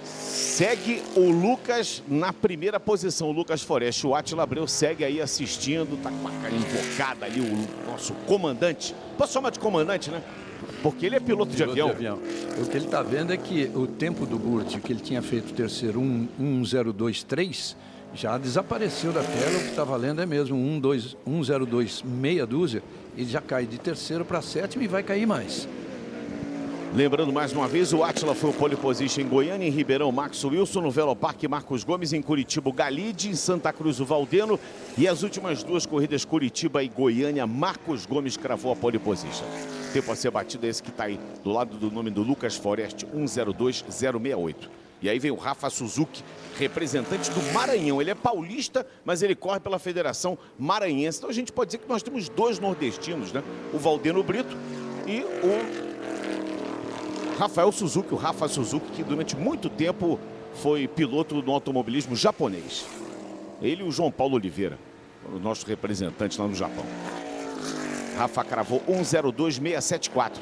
Segue o Lucas na primeira posição, o Lucas Forest. O Átila Abreu segue aí assistindo, tá com a cara invocada ali, o nosso comandante. Posso chamar de comandante, né? Porque ele é piloto de avião. O que ele está vendo é que o tempo do Burt, que ele tinha feito terceiro, 1:02.3, já desapareceu da tela. O que está valendo é mesmo 1:02 meia dúzia. Ele já cai de terceiro para sétimo e vai cair mais. Lembrando mais uma vez, o Átila foi o pole position em Goiânia, em Ribeirão, Max Wilson, no Velopark, Marcos Gomes, em Curitiba, o Galide, em Santa Cruz, o Valdeno. E as últimas duas corridas, Curitiba e Goiânia, Marcos Gomes cravou a pole position. Tempo a ser batido é esse que está aí, do lado do nome do Lucas Forest, 1:02.068. E aí vem o Rafa Suzuki, representante do Maranhão. Ele é paulista, mas ele corre pela Federação Maranhense. Então a gente pode dizer que nós temos dois nordestinos, né? O Valdeno Brito e o Rafael Suzuki, o Rafa Suzuki, que durante muito tempo foi piloto no automobilismo japonês. Ele e o João Paulo Oliveira, o nosso representante lá no Japão. Rafa cravou 1:02.674.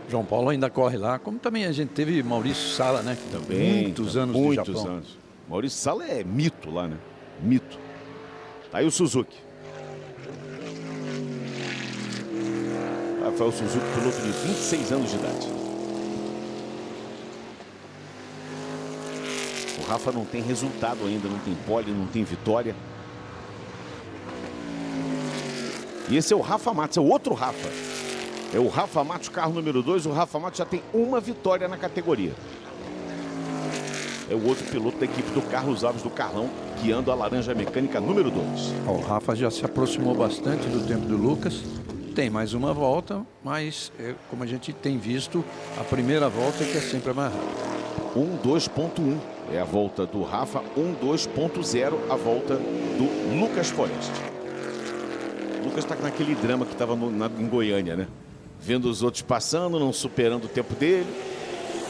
João Paulo ainda corre lá, como também a gente teve Maurício Sala, né? Também, muitos anos no Japão. Muitos anos. Maurício Sala é mito lá, né? Mito. Tá aí o Suzuki. Rafael Suzuki, piloto de 26 anos de idade. O Rafa não tem resultado ainda, não tem pole, não tem vitória. E esse é o Rafa Matos, é o outro Rafa. É o Rafa Matos, carro número 2. O Rafa Matos já tem uma vitória na categoria. é o outro piloto da equipe do Carlos Alves, do Carlão, guiando a laranja mecânica número 2. O Rafa já se aproximou bastante do tempo do Lucas. Tem mais uma volta, mas como a gente tem visto, a primeira volta que é sempre a mais rápida. 1:2.1 é a volta do Rafa, 1:2.0 a volta do Lucas Forest. O Lucas está naquele drama que estava em Goiânia, né? Vendo os outros passando, não superando o tempo dele.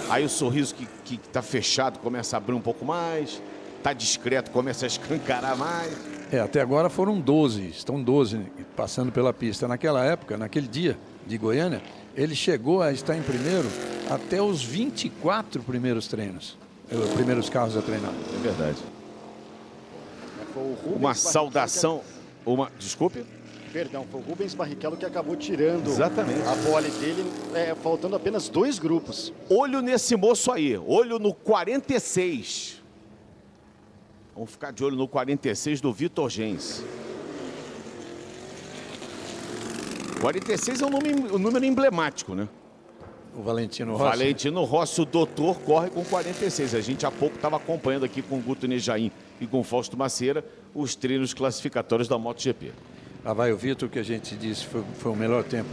Aí o sorriso que está fechado começa a abrir um pouco mais. Está discreto, começa a escancarar mais. Até agora foram 12, estão 12 passando pela pista. Naquela época, naquele dia de Goiânia, ele chegou a estar em primeiro até os 24 primeiros treinos. Primeiros carros a treinar. É verdade. Uma saudação. Desculpe? Perdão, foi o Rubens Barrichello que acabou tirando exatamente a pole dele, faltando apenas 2 grupos. Olho nesse moço aí, olho no 46. Vamos ficar de olho no 46 do Vitor Gens. 46 é um número emblemático, né? O Valentino Rossi. Valentino Rossi, o doutor, corre com 46. A gente há pouco estava acompanhando aqui com o Guto Nejaim e com o Fausto Maceira os treinos classificatórios da MotoGP. Lá vai o Vitor, que a gente disse foi o melhor tempo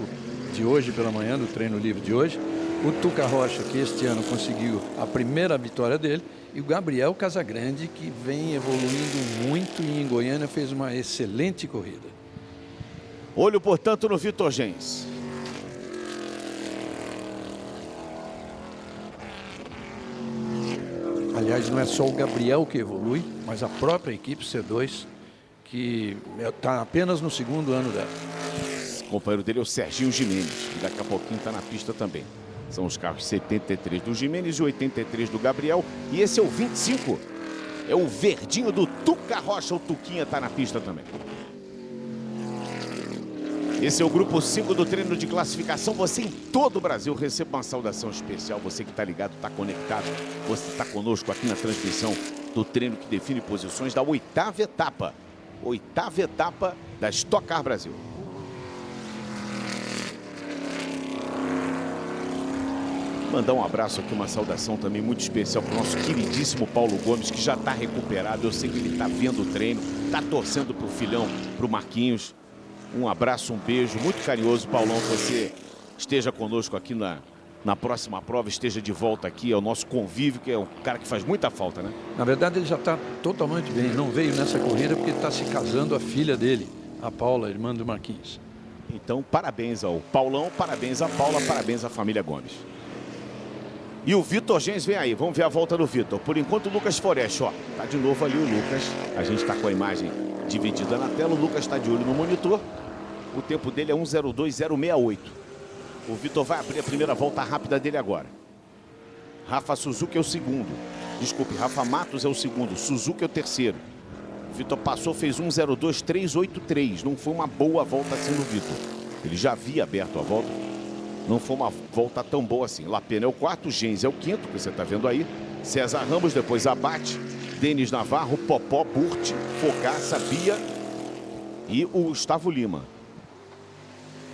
de hoje pela manhã, do treino livre de hoje. O Tuca Rocha, que este ano conseguiu a primeira vitória dele. E o Gabriel Casagrande, que vem evoluindo muito e em Goiânia fez uma excelente corrida. Olho, portanto, no Vitor Gens. Aliás, não é só o Gabriel que evolui, mas a própria equipe C2, que está apenas no segundo ano dela. O companheiro dele é o Serginho Gimenez, que daqui a pouquinho está na pista também. São os carros 73 do Gimenez e 83 do Gabriel. E esse é o 25. É o verdinho do Tuca Rocha. O Tuquinha está na pista também. Esse é o grupo 5 do treino de classificação. Você em todo o Brasil receba uma saudação especial. Você que está ligado, está conectado. Você está conosco aqui na transmissão do treino que define posições da 8ª etapa. 8ª etapa da Stock Car Brasil. Mandar um abraço aqui, uma saudação também muito especial para o nosso queridíssimo Paulo Gomes, que já está recuperado. Eu sei que ele está vendo o treino, está torcendo para o filhão, para o Marquinhos. Um abraço, um beijo muito carinhoso, Paulão, que você esteja conosco aqui na próxima prova, esteja de volta aqui, é o nosso convívio, que é um cara que faz muita falta, né? Na verdade, ele já está totalmente bem, não veio nessa corrida porque está se casando a filha dele, a Paula, irmã do Marquinhos. Então, parabéns ao Paulão, parabéns à Paula, parabéns à família Gomes. E o Vitor Gens vem aí, vamos ver a volta do Vitor. Por enquanto o Lucas Forest, ó, tá de novo ali o Lucas. A gente está com a imagem dividida na tela, o Lucas está de olho no monitor. O tempo dele é 1:02.068. O Vitor vai abrir a primeira volta rápida dele agora. Rafa Suzuki é o segundo. Desculpe, Rafa Matos é o segundo, Suzuki é o terceiro. O Vitor passou, fez 1:02.383. Não foi uma boa volta assim do Vitor. Ele já havia aberto a volta. Não foi uma volta tão boa assim. Lapena é o quarto, Gens é o quinto, que você está vendo aí. César Ramos, depois Abate, Denis Navarro, Popó, Burti, Fogaça, Bia e o Gustavo Lima.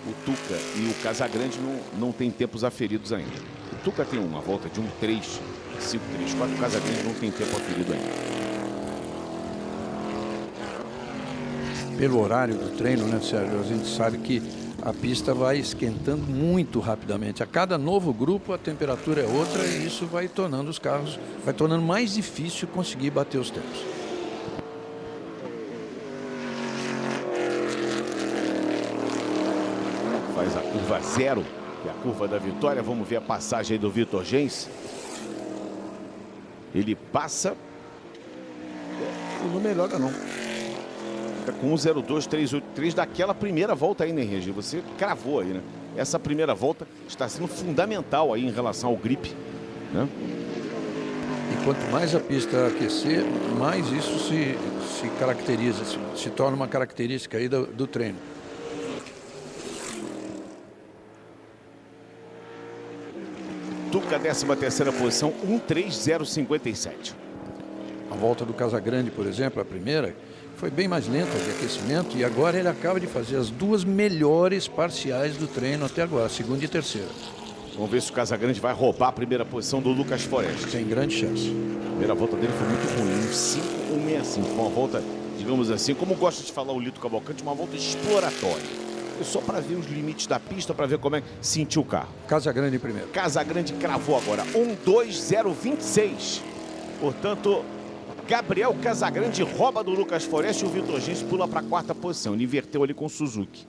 O Tuca e o Casagrande não tem tempos aferidos ainda. O Tuca tem uma volta de 1:03.534, o Casagrande não tem tempo aferido ainda. Pelo horário do treino, né, Sérgio? A gente sabe que a pista vai esquentando muito rapidamente. A cada novo grupo a temperatura é outra e isso vai tornando os carros, vai tornando mais difícil conseguir bater os tempos. Faz a curva 0, que é a curva da vitória. Vamos ver a passagem aí do Vitor Gens. Ele passa e não melhora não. Com 1:02.383 daquela primeira volta aí, né, Regi? Você cravou aí, né? Essa primeira volta está sendo fundamental aí em relação ao grip, né? E quanto mais a pista aquecer, mais isso se caracteriza, se torna uma característica aí do treino. Tuca, 13ª posição, 1:03.057. A volta do Casagrande, por exemplo, a primeira, foi bem mais lenta de aquecimento e agora ele acaba de fazer as duas melhores parciais do treino até agora, segunda e terceira. Vamos ver se o Casagrande vai roubar a primeira posição do Lucas Forest. Tem grande chance. A primeira volta dele foi muito ruim, 5-1-65. Foi uma volta, digamos assim, como gosta de falar o Lito Cavalcante, uma volta exploratória. Foi só para ver os limites da pista, para ver como é que sentiu o carro. Casagrande primeiro. Casagrande cravou agora, 1-2-0-26. Portanto, Gabriel Casagrande rouba do Lucas Forest e o Vitor Gens pula para a 4ª posição. Ele inverteu ali com o Suzuki.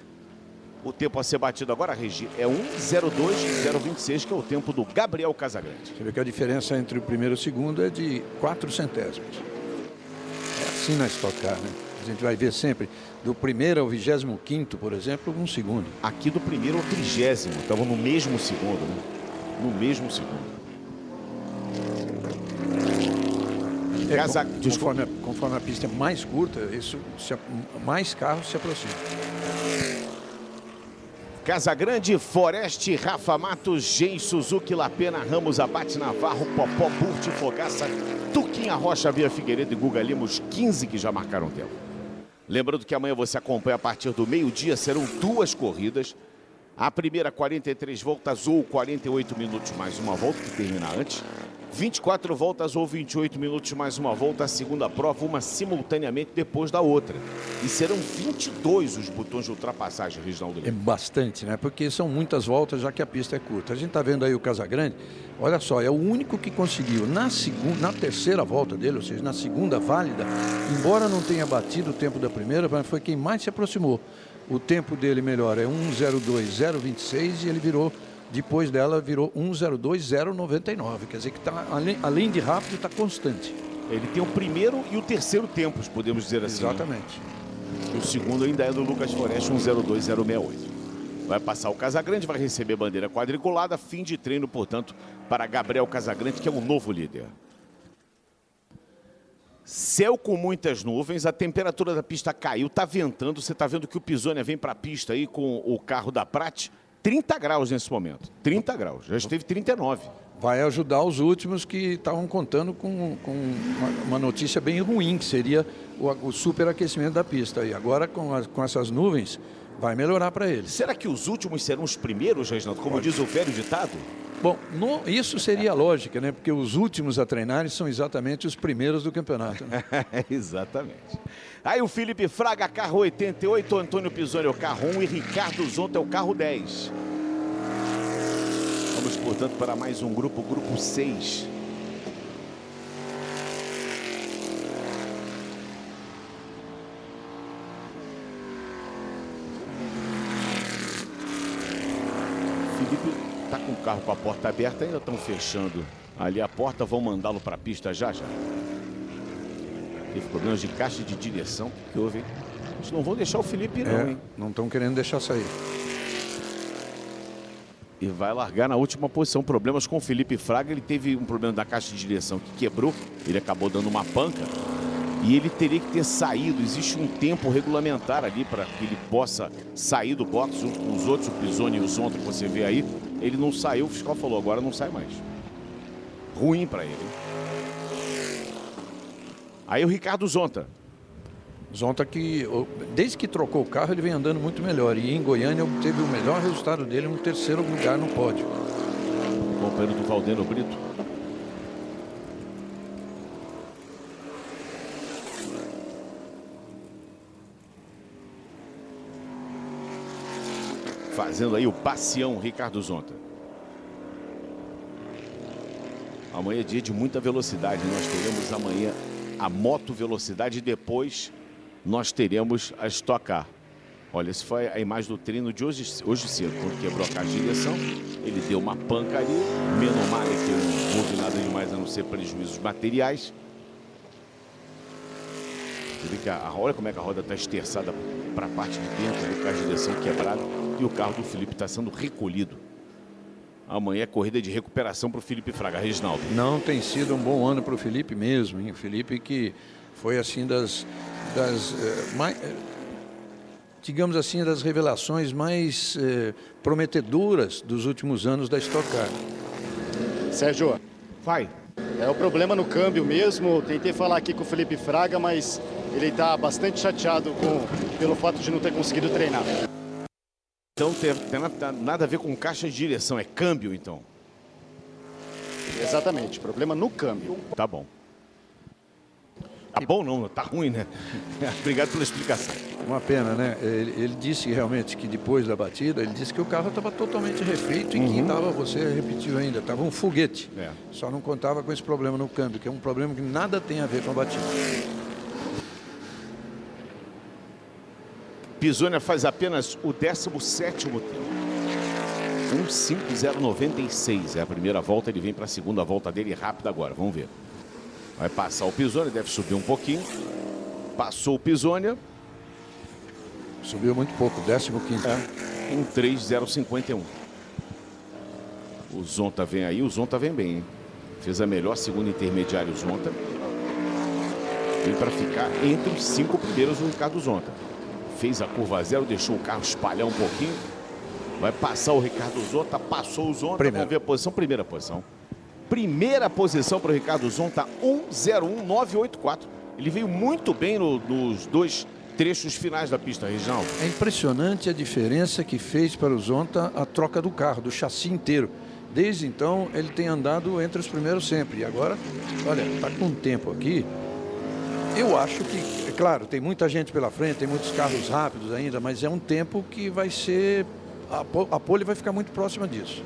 O tempo a ser batido agora, Regi, é 1:02:026, que é o tempo do Gabriel Casagrande. Você vê que a diferença entre o primeiro e o segundo é de 4 centésimos. É assim na Stock Car, né? A gente vai ver sempre, do primeiro ao 25º, por exemplo, 1 segundo. Aqui do primeiro ao 30º, estavam no mesmo segundo, né? No mesmo segundo. Conforme a pista é mais curta, mais carros se aproximam. Casagrande, Forest, Rafa Matos, Gens, Suzuki, Lapena, Ramos, Abate, Navarro, Popó, Burti, Fogaça, Tuquinha, Rocha, Via Figueiredo e Guga Lima, os 15 que já marcaram tempo. Lembrando que amanhã você acompanha a partir do meio-dia, serão 2 corridas. A primeira 43 voltas ou 48 minutos mais uma volta, que termina antes. 24 voltas ou 28 minutos mais uma volta, a segunda prova, uma simultaneamente depois da outra. E serão 22 os botões de ultrapassagem, Reginaldo. É bastante, né? Porque são muitas voltas, já que a pista é curta. A gente está vendo aí o Casagrande, olha só, é o único que conseguiu na terceira volta dele, ou seja, na segunda válida, embora não tenha batido o tempo da primeira, mas foi quem mais se aproximou. O tempo dele melhor é 1:02:026 e ele virou... Depois dela virou 1:02:099, quer dizer que tá, além de rápido, está constante. Ele tem o primeiro e o terceiro tempos, podemos dizer assim. Exatamente. Né? E o segundo ainda é do Lucas Forest, 1:02:068. Vai passar o Casagrande, vai receber bandeira quadriculada, fim de treino, portanto, para Gabriel Casagrande, que é o novo líder. Céu com muitas nuvens, a temperatura da pista caiu, está ventando, você está vendo que o Pisonia vem para a pista aí com o carro da Prat. 30 graus nesse momento, 30 graus, já esteve 39. Vai ajudar os últimos que estavam contando com uma notícia bem ruim, que seria o superaquecimento da pista. E agora, com essas nuvens, vai melhorar para eles. Será que os últimos serão os primeiros, Reginaldo, como diz o velho ditado? Bom, isso seria a lógica, né? Porque os últimos a treinarem são exatamente os primeiros do campeonato. Né? Exatamente. Aí o Felipe Fraga, carro 88, Antônio Pisoni é o carro 1 e Ricardo Zonta é o carro 10. Vamos, portanto, para mais um grupo 6. Felipe está com o carro com a porta aberta, ainda estão fechando ali a porta, vão mandá-lo para a pista já. Teve problemas de caixa de direção que houve. Eles não vão deixar o Felipe não, hein? Não estão querendo deixar sair. E vai largar na última posição. Problemas com o Felipe Fraga. Ele teve um problema da caixa de direção que quebrou. Ele acabou dando uma panca. E ele teria que ter saído. Existe um tempo regulamentar ali para que ele possa sair do box junto com os outros. O Pisoni e o Zonta que você vê aí. Ele não saiu. O fiscal falou, agora não sai mais. Ruim para ele. Aí o Ricardo Zonta. Zonta que, desde que trocou o carro, ele vem andando muito melhor. E em Goiânia obteve o melhor resultado dele, no 3º lugar no pódio. Companheiro do Valdeno Brito. Fazendo aí o passeão, Ricardo Zonta. Amanhã é dia de muita velocidade. Nós teremos amanhã a moto velocidade e depois nós teremos a Stock Car. Olha, essa foi a imagem do treino de hoje cedo, quando quebrou a caixa de direção. Ele deu uma panca ali, Menomar, que não houve nada demais a não ser prejuízos materiais. Você vê que olha como é que a roda está esterçada para a parte de dentro, do caixa de direção quebrado, e o carro do Felipe está sendo recolhido. Amanhã é corrida de recuperação para o Felipe Fraga. Reginaldo. Não tem sido um bom ano para o Felipe mesmo, hein? O Felipe que foi assim digamos assim, das revelações mais prometedoras dos últimos anos da Stock Car. Sérgio, vai. É o problema no câmbio mesmo. Tentei falar aqui com o Felipe Fraga, mas ele está bastante chateado pelo fato de não ter conseguido treinar. Então tem nada a ver com caixa de direção, é câmbio então. Exatamente, problema no câmbio. Tá bom. Tá bom não, tá ruim, né? Obrigado pela explicação. Uma pena, né? Ele disse realmente que depois da batida, ele disse que o carro estava totalmente refeito e que estava, você repetiu ainda, estava um foguete. É. Só não contava com esse problema no câmbio, que é um problema que nada tem a ver com a batida. Pisonia faz apenas o 17º tempo. 1:50,96 é a primeira volta, ele vem para a segunda volta dele rápido agora, vamos ver. Vai passar o Pisonia, deve subir um pouquinho. Passou o Pisonia. Subiu muito pouco, 15º. 1:3,051. O Zonta vem aí, o Zonta vem bem, hein? Fez a melhor segunda intermediária o Zonta. Vem para ficar entre os 5 primeiros o Ricardo Zonta. Fez a curva zero, deixou o carro espalhar um pouquinho. Vai passar o Ricardo Zonta, passou o Zonta. Vamos ver a posição, primeira posição. Primeira posição para o Ricardo Zonta, 1:01,984. Ele veio muito bem nos 2 trechos finais da pista, Reginaldo. É impressionante a diferença que fez para o Zonta a troca do carro, do chassi inteiro. Desde então, ele tem andado entre os primeiros sempre. E agora, olha, está com tempo aqui. Eu acho que, é claro, tem muita gente pela frente, tem muitos carros rápidos ainda, mas é um tempo que vai ser... A pole vai ficar muito próxima disso.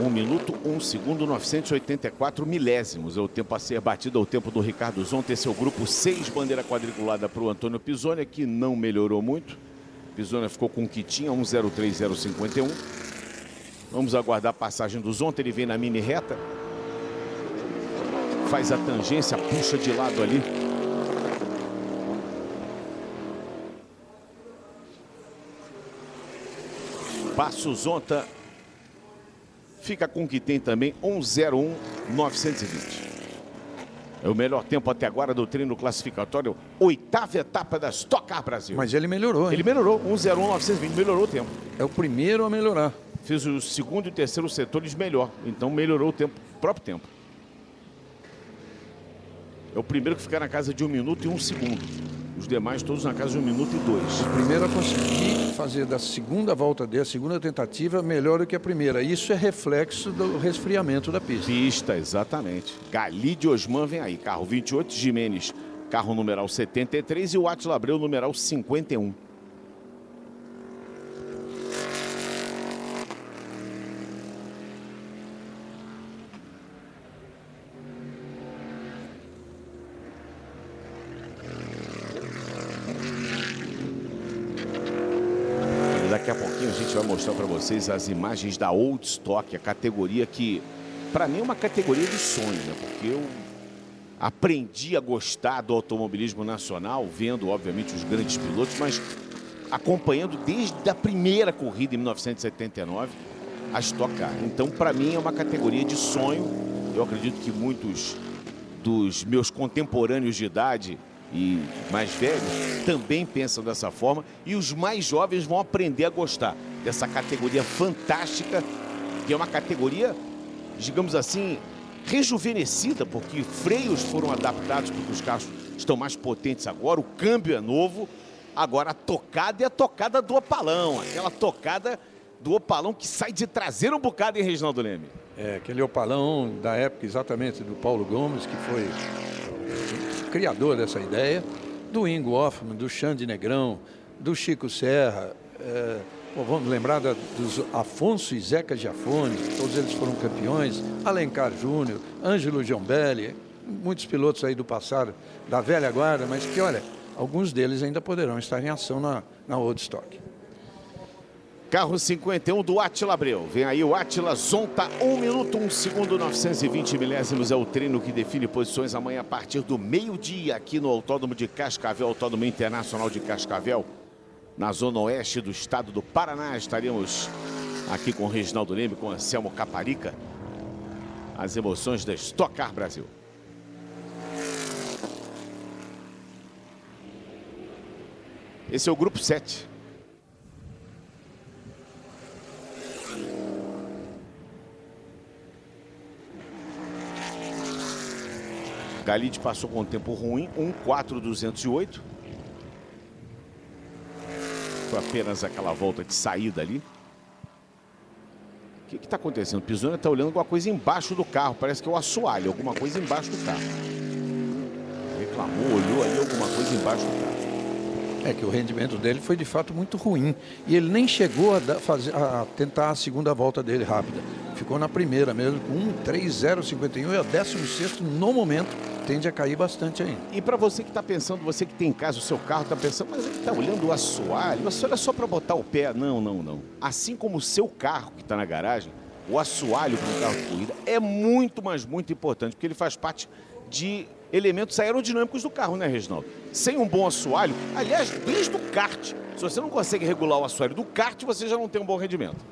1 minuto, 1 segundo, 984 milésimos é o tempo a ser batido, é o tempo do Ricardo Zonta. Esse é o grupo 6, bandeira quadriculada para o Antônio Pisonia, que não melhorou muito. Pisonia ficou com o que tinha, 1:03,051. Vamos aguardar a passagem do Zonta, ele vem na mini reta. Faz a tangência, puxa de lado ali. Passa o Zonta. Fica com o que tem também, 1:01,920. É o melhor tempo até agora do treino classificatório. 8ª etapa da Stock Car Brasil. Mas ele melhorou, hein? Ele melhorou, 1:01,920, melhorou o tempo. É o primeiro a melhorar. Fez o segundo e terceiro setores melhor. Então melhorou o tempo, o próprio tempo. É o primeiro que fica na casa de 1 minuto e 1 segundo. Os demais todos na casa de 1 minuto e 2. O primeiro a conseguir fazer da segunda volta dele, a segunda tentativa, melhor do que a primeira. Isso é reflexo do resfriamento da pista. Pista, exatamente. Galide Osman vem aí. Carro 28, Jimenez, carro numeral 73 e o Átila Abreu, numeral 51. Daqui a pouquinho a gente vai mostrar para vocês as imagens da Old Stock, a categoria que, para mim, é uma categoria de sonho, né? Porque eu aprendi a gostar do automobilismo nacional, vendo, obviamente, os grandes pilotos, mas acompanhando desde a primeira corrida em 1979 a Stock Car. Então, para mim, é uma categoria de sonho. Eu acredito que muitos dos meus contemporâneos de idade e mais velhos também pensam dessa forma, e os mais jovens vão aprender a gostar dessa categoria fantástica, que é uma categoria, digamos assim, rejuvenescida, porque freios foram adaptados porque os carros estão mais potentes agora, o câmbio é novo, agora a tocada é a tocada do opalão, aquela tocada do opalão que sai de traseiro um bocado, hein, Reginaldo Leme? É, aquele opalão da época exatamente do Paulo Gomes, que foi criador dessa ideia, do Ingo Hoffmann, do Xande Negrão, do Chico Serra, vamos lembrar dos Afonso e Zeca Giafone, todos eles foram campeões, Alencar Júnior, Ângelo Giombelli, muitos pilotos aí do passado, da velha guarda, mas que, olha, alguns deles ainda poderão estar em ação na Old Stock. Carro 51 do Átila Abreu. Vem aí o Átila Zonta, 1 minuto, 1 segundo, 920 milésimos. É o treino que define posições amanhã a partir do meio-dia aqui no Autódromo de Cascavel, Autódromo Internacional de Cascavel, na zona oeste do estado do Paraná. Estaremos aqui com o Reginaldo Leme, com o Anselmo Caparica. As emoções da Stock Car Brasil. Esse é o grupo 7. Galide passou com um tempo ruim, 1:4,208. foi apenas aquela volta de saída ali? O que está acontecendo? O Pisoni está olhando alguma coisa embaixo do carro. Parece que é o assoalho, alguma coisa embaixo do carro. Reclamou, olhou ali alguma coisa embaixo do carro. É que o rendimento dele foi de fato muito ruim. E ele nem chegou a tentar a segunda volta dele rápida. Ficou na primeira mesmo, com 1:30:51 e o 16º no momento. Tende a cair bastante ainda. E para você que está pensando, você que tem em casa o seu carro, está pensando, mas ele está olhando o assoalho. O assoalho é só para botar o pé. Não, não, não. Assim como o seu carro que está na garagem, o assoalho para um carro de corrida é muito, mas muito importante, porque ele faz parte de elementos aerodinâmicos do carro, né, Reginaldo? Sem um bom assoalho, aliás, desde o kart, se você não consegue regular o assoalho do kart, você já não tem um bom rendimento.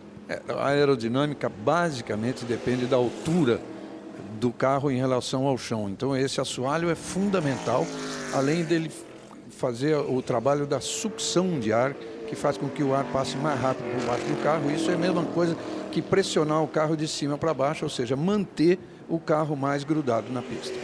A aerodinâmica basicamente depende da altura do carro em relação ao chão. Então esse assoalho é fundamental, além dele fazer o trabalho da sucção de ar, que faz com que o ar passe mais rápido por baixo do carro. Isso é a mesma coisa que pressionar o carro de cima para baixo, ou seja, manter o carro mais grudado na pista.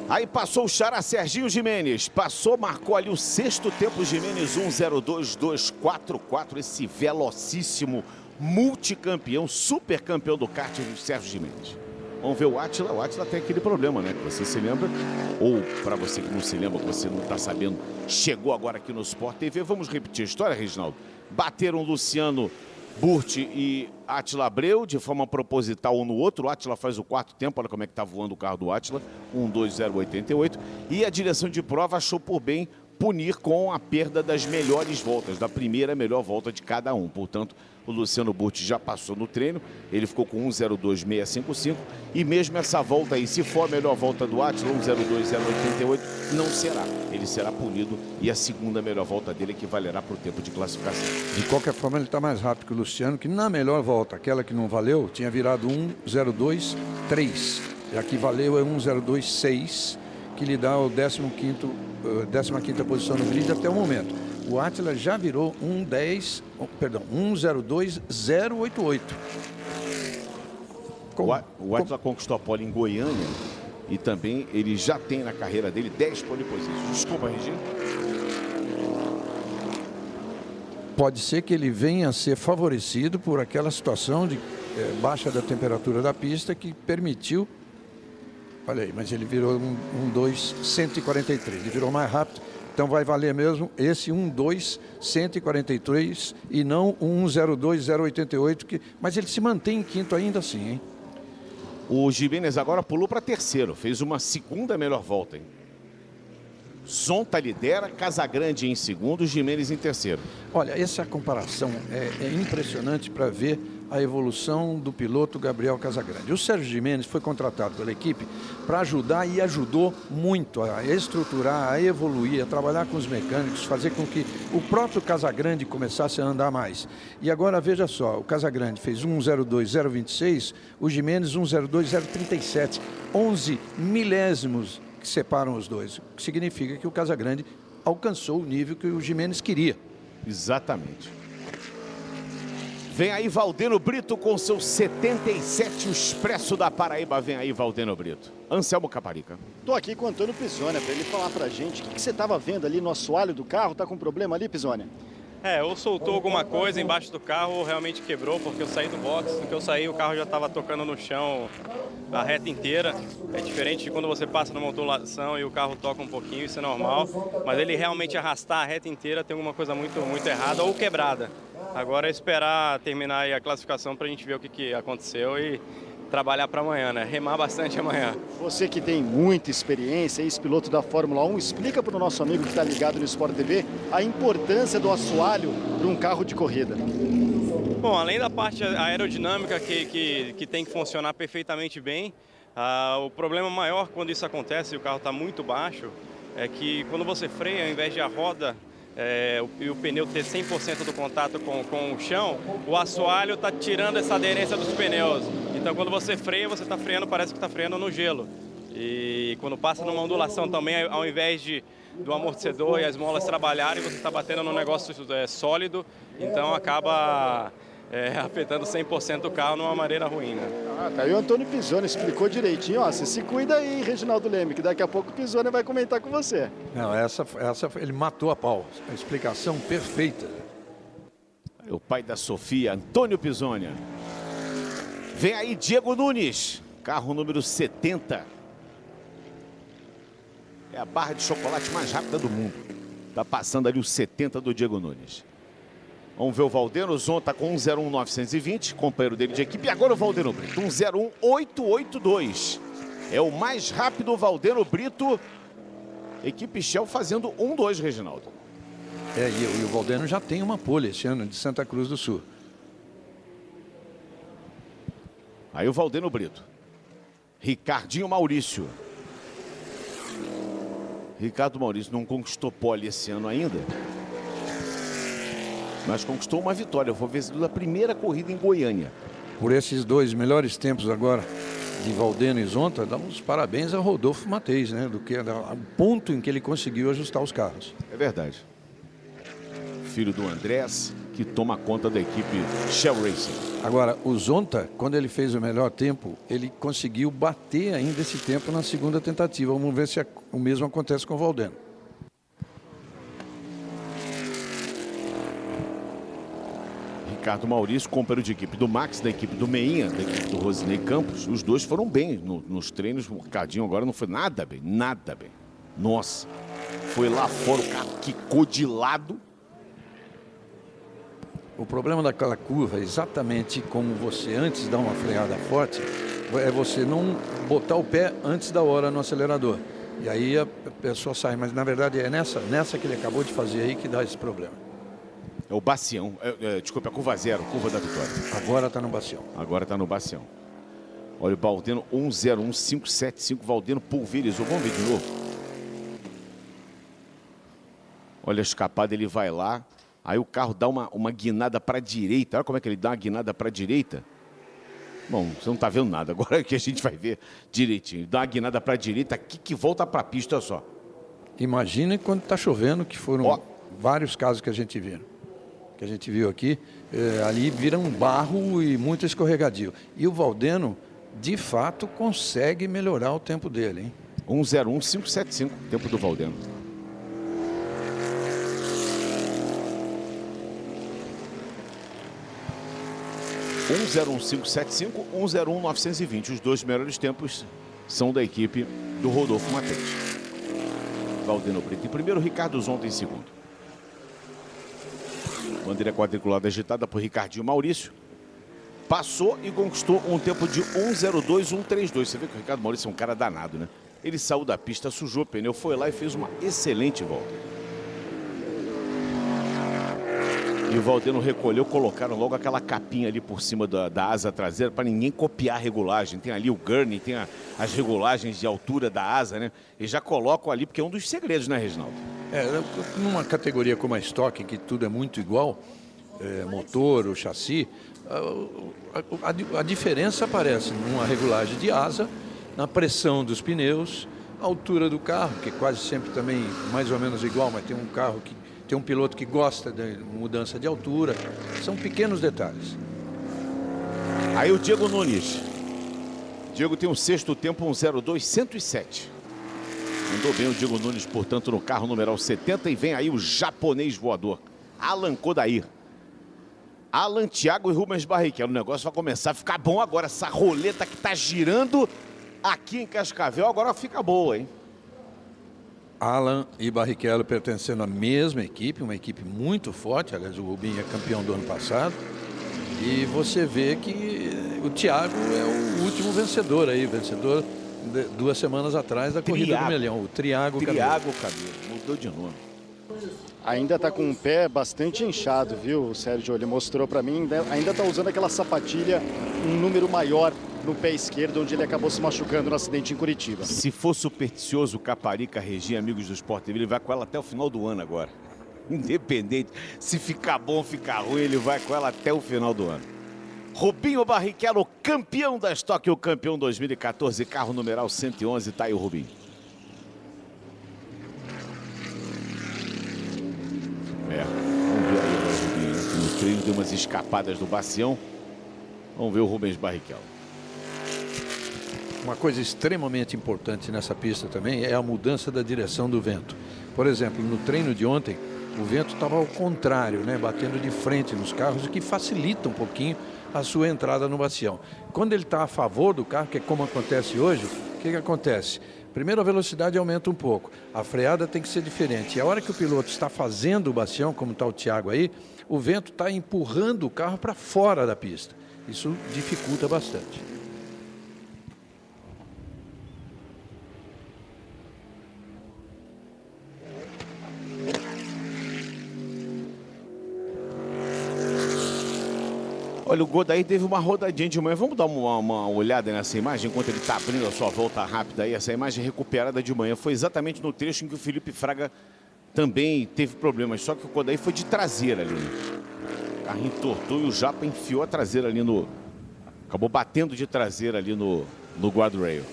Aí passou o xará Serginho Gimenez, passou, marcou ali o 6º tempo, Gimenez 1:02:244, esse velocíssimo multicampeão, super campeão do kart, o Sérgio Gimenez. Vamos ver o Átila tem aquele problema, né, que você se lembra, ou para você que não se lembra, que você não está sabendo, chegou agora aqui no Sport TV, vamos repetir a história, Reginaldo. Bateram Luciano Burti e Átila Abreu de forma proposital um no outro. O Átila faz o 4º tempo, olha como é que está voando o carro do Átila, 1:02:088. E a direção de prova achou por bem punir com a perda das melhores voltas, da primeira melhor volta de cada um. Portanto, o Luciano Burti já passou no treino, ele ficou com 1:02:655 e mesmo essa volta aí, se for a melhor volta do Átila, 1:02:088, não será. Ele será punido e a segunda melhor volta dele equivalerá para o tempo de classificação. De qualquer forma, ele está mais rápido que o Luciano, que na melhor volta, aquela que não valeu, tinha virado 1:02:3. E a que valeu é 1:02:6, que lhe dá o 15ª posição no grid até o momento. O Átila já virou 1:02:088. O Átila conquistou a pole em Goiânia e também ele já tem na carreira dele 10 pole positions. Desculpa, Regina. Pode ser que ele venha a ser favorecido por aquela situação de baixa da temperatura da pista que permitiu. Olha aí, mas ele virou 1:02:143. Ele virou mais rápido. Então vai valer mesmo esse 1:02:143 e não 1:02:088, mas ele se mantém em quinto ainda assim, hein? O Gimenez agora pulou para terceiro, fez uma segunda melhor volta, hein? Zonta lidera, Casagrande em segundo, Gimenez em terceiro. Olha, essa comparação é impressionante para ver a evolução do piloto Gabriel Casagrande. O Sérgio Gimenez foi contratado pela equipe para ajudar e ajudou muito a estruturar, a evoluir, a trabalhar com os mecânicos, fazer com que o próprio Casagrande começasse a andar mais. E agora veja só, o Casagrande fez 1:02:026, o Gimenez 1:02:037, 11 milésimos que separam os dois, o que significa que o Casagrande alcançou o nível que o Gimenez queria. Exatamente. Vem aí Valdeno Brito com seu 77, o Expresso da Paraíba. Vem aí Valdeno Brito. Anselmo Caparica. Tô aqui com o Antônio Pisoni para ele falar pra gente o que você estava vendo ali no assoalho do carro. Tá com problema ali, Pisoni? Ou soltou alguma coisa embaixo do carro ou realmente quebrou, porque eu saí do box. No que eu saí, o carro já estava tocando no chão a reta inteira. É diferente de quando você passa numa ondulação e o carro toca um pouquinho, isso é normal. Mas ele realmente arrastar a reta inteira tem alguma coisa muito errada ou quebrada. Agora é esperar terminar aí a classificação para a gente ver o que aconteceu e trabalhar para amanhã, né? Remar bastante amanhã. Você que tem muita experiência, ex-piloto da Fórmula 1, explica para o nosso amigo que está ligado no Sport TV a importância do assoalho para um carro de corrida. Bom, além da parte aerodinâmica que tem que funcionar perfeitamente bem, o problema maior quando isso acontece e o carro está muito baixo é que quando você freia, ao invés de a roda e o pneu ter 100% do contato com o chão, o assoalho está tirando essa aderência dos pneus. Então quando você freia, você está freando, parece que está freando no gelo. E quando passa numa ondulação também, ao invés do amortecedor e as molas trabalharem, você está batendo num negócio sólido, então acaba afetando 100% do carro numa maneira ruim, né? Tá aí o Antônio Pisoni, explicou direitinho. Ó, você se cuida aí, Reginaldo Leme, que daqui a pouco o Pisoni vai comentar com você. Não, essa ele matou a pau. A explicação perfeita. É o pai da Sofia, Antônio Pisonia. Vem aí Diego Nunes, carro número 70. É a barra de chocolate mais rápida do mundo. Tá passando ali o 70 do Diego Nunes. Vamos ver o Valdeno. O Zonta com 1:01.920, companheiro dele de equipe. E agora o Valdeno Brito, 1:01.882. É o mais rápido Valdeno Brito. Equipe Shell fazendo 1:02, Reginaldo. E o Valdeno já tem uma pole esse ano de Santa Cruz do Sul. Aí o Valdeno Brito. Ricardinho Maurício. Ricardo Maurício não conquistou pole esse ano ainda, mas conquistou uma vitória. Eu vou ver da primeira corrida em Goiânia. Por esses dois melhores tempos agora de Valdeno e Zonta, dá uns parabéns ao Rodolfo Mateis, né? Do que o ponto em que ele conseguiu ajustar os carros. É verdade. Filho do Andrés, que toma conta da equipe Shell Racing. Agora, o Zonta, quando ele fez o melhor tempo, ele conseguiu bater ainda esse tempo na segunda tentativa. Vamos ver se o mesmo acontece com o Valdeno. Ricardo Maurício, companheiro de equipe do Max, da equipe do Meinha, da equipe do Rosinei Campos. Os dois foram bem nos treinos. O Ricardinho agora não foi nada bem, nada bem. Nossa, foi lá fora, o carro quicou de lado. O problema daquela curva é exatamente como você, antes de dar uma freada forte, é você não botar o pé antes da hora no acelerador. E aí a pessoa sai, mas na verdade é nessa que ele acabou de fazer aí que dá esse problema. É o Bacião, desculpa, a curva 0, curva da vitória. Agora está no Bacião. Agora está no Bacião. Olha o Valdeno, 1:01.575, Valdeno pulverizou. Vamos ver de novo. Olha a escapada, ele vai lá. Aí o carro dá uma guinada para a direita. Olha como é que ele dá uma guinada para a direita. Bom, você não está vendo nada. Agora é que a gente vai ver direitinho. Dá uma guinada para a direita aqui que volta para a pista só. Imagine quando está chovendo, que foram vários casos que a gente viu aqui. Ali vira um barro e muito escorregadio. E o Valdeno, de fato, consegue melhorar o tempo dele, hein? 1:01.575, tempo do Valdeno. Um 1:01.575, 1:01.920. Os dois melhores tempos são da equipe do Rodolfo Mateis. Valdeno Brito em primeiro, Ricardo Zonta em segundo. Bandeira quadriculada agitada por Ricardinho Maurício. Passou e conquistou um tempo de 1:02.132. Você vê que o Ricardo Maurício é um cara danado, né? Ele saiu da pista, sujou o pneu, foi lá e fez uma excelente volta. E o Valdeno recolheu, colocaram logo aquela capinha ali por cima da asa traseira para ninguém copiar a regulagem. Tem ali o gurney, tem as regulagens de altura da asa, né? E já colocam ali, porque é um dos segredos, né, Reginaldo? Numa categoria como a Stock, que tudo é muito igual, motor, o chassi, a diferença aparece numa regulagem de asa, na pressão dos pneus, a altura do carro, que quase sempre também mais ou menos igual, mas tem um carro que tem um piloto que gosta de mudança de altura. São pequenos detalhes. Aí o Diego Nunes. Diego tem um sexto tempo, 1:02.107. Andou bem o Diego Nunes, portanto, no carro numeral 70. E vem aí o japonês voador, Alan Kodair. Alan, Thiago e Rubens Barrichello. O negócio vai começar a ficar bom agora. Essa roleta que tá girando aqui em Cascavel agora fica boa, hein? Alan e Barrichello pertencendo à mesma equipe, uma equipe muito forte. Aliás, o Rubinho é campeão do ano passado. E você vê que o Thiago é o último vencedor aí, vencedor 2 semanas atrás da Corrida do Milhão. O Triago Cabelo, mudou de nome. Ainda está com o pé bastante inchado, viu, Sérgio? Ele mostrou para mim, ainda está usando aquela sapatilha, um número maior no pé esquerdo, onde ele acabou se machucando no acidente em Curitiba. Se for supersticioso, Caparica, Regia, amigos do Sport TV, ele vai com ela até o final do ano agora. Independente, se ficar bom ou ficar ruim, ele vai com ela até o final do ano. Rubinho Barrichello, campeão da Stock, o campeão 2014, carro numeral 111, tá aí o Rubinho. Vamos ver aí o Rubinho, né? No treino deu umas escapadas do Bacião. Vamos ver o Rubens Barrichello. Uma coisa extremamente importante nessa pista também é a mudança da direção do vento. Por exemplo, no treino de ontem, o vento estava ao contrário, né? Batendo de frente nos carros, o que facilita um pouquinho a sua entrada no bacião. Quando ele está a favor do carro, que é como acontece hoje, o que acontece? Primeiro, a velocidade aumenta um pouco, a freada tem que ser diferente. E a hora que o piloto está fazendo o bacião, como está o Thiago aí, o vento está empurrando o carro para fora da pista. Isso dificulta bastante. Olha, o Godaí teve uma rodadinha de manhã. Vamos dar uma olhada nessa imagem enquanto ele está abrindo a sua volta rápida aí. Essa imagem recuperada de manhã foi exatamente no trecho em que o Felipe Fraga também teve problemas. Só que o Godaí foi de traseira ali. O carro entortou e o Japa enfiou a traseira ali no... Acabou batendo de traseira ali no guardrail.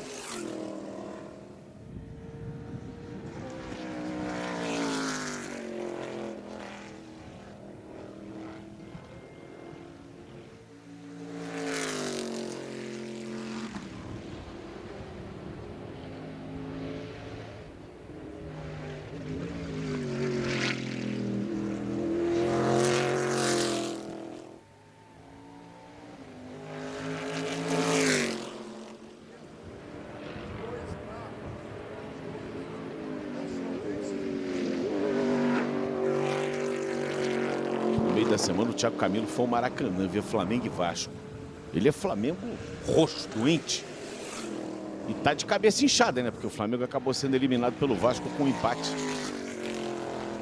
Da semana, o Thiago Camilo foi ao Maracanã ver Flamengo e Vasco. Ele é Flamengo roxo, doente. E tá de cabeça inchada, né? Porque o Flamengo acabou sendo eliminado pelo Vasco com um empate.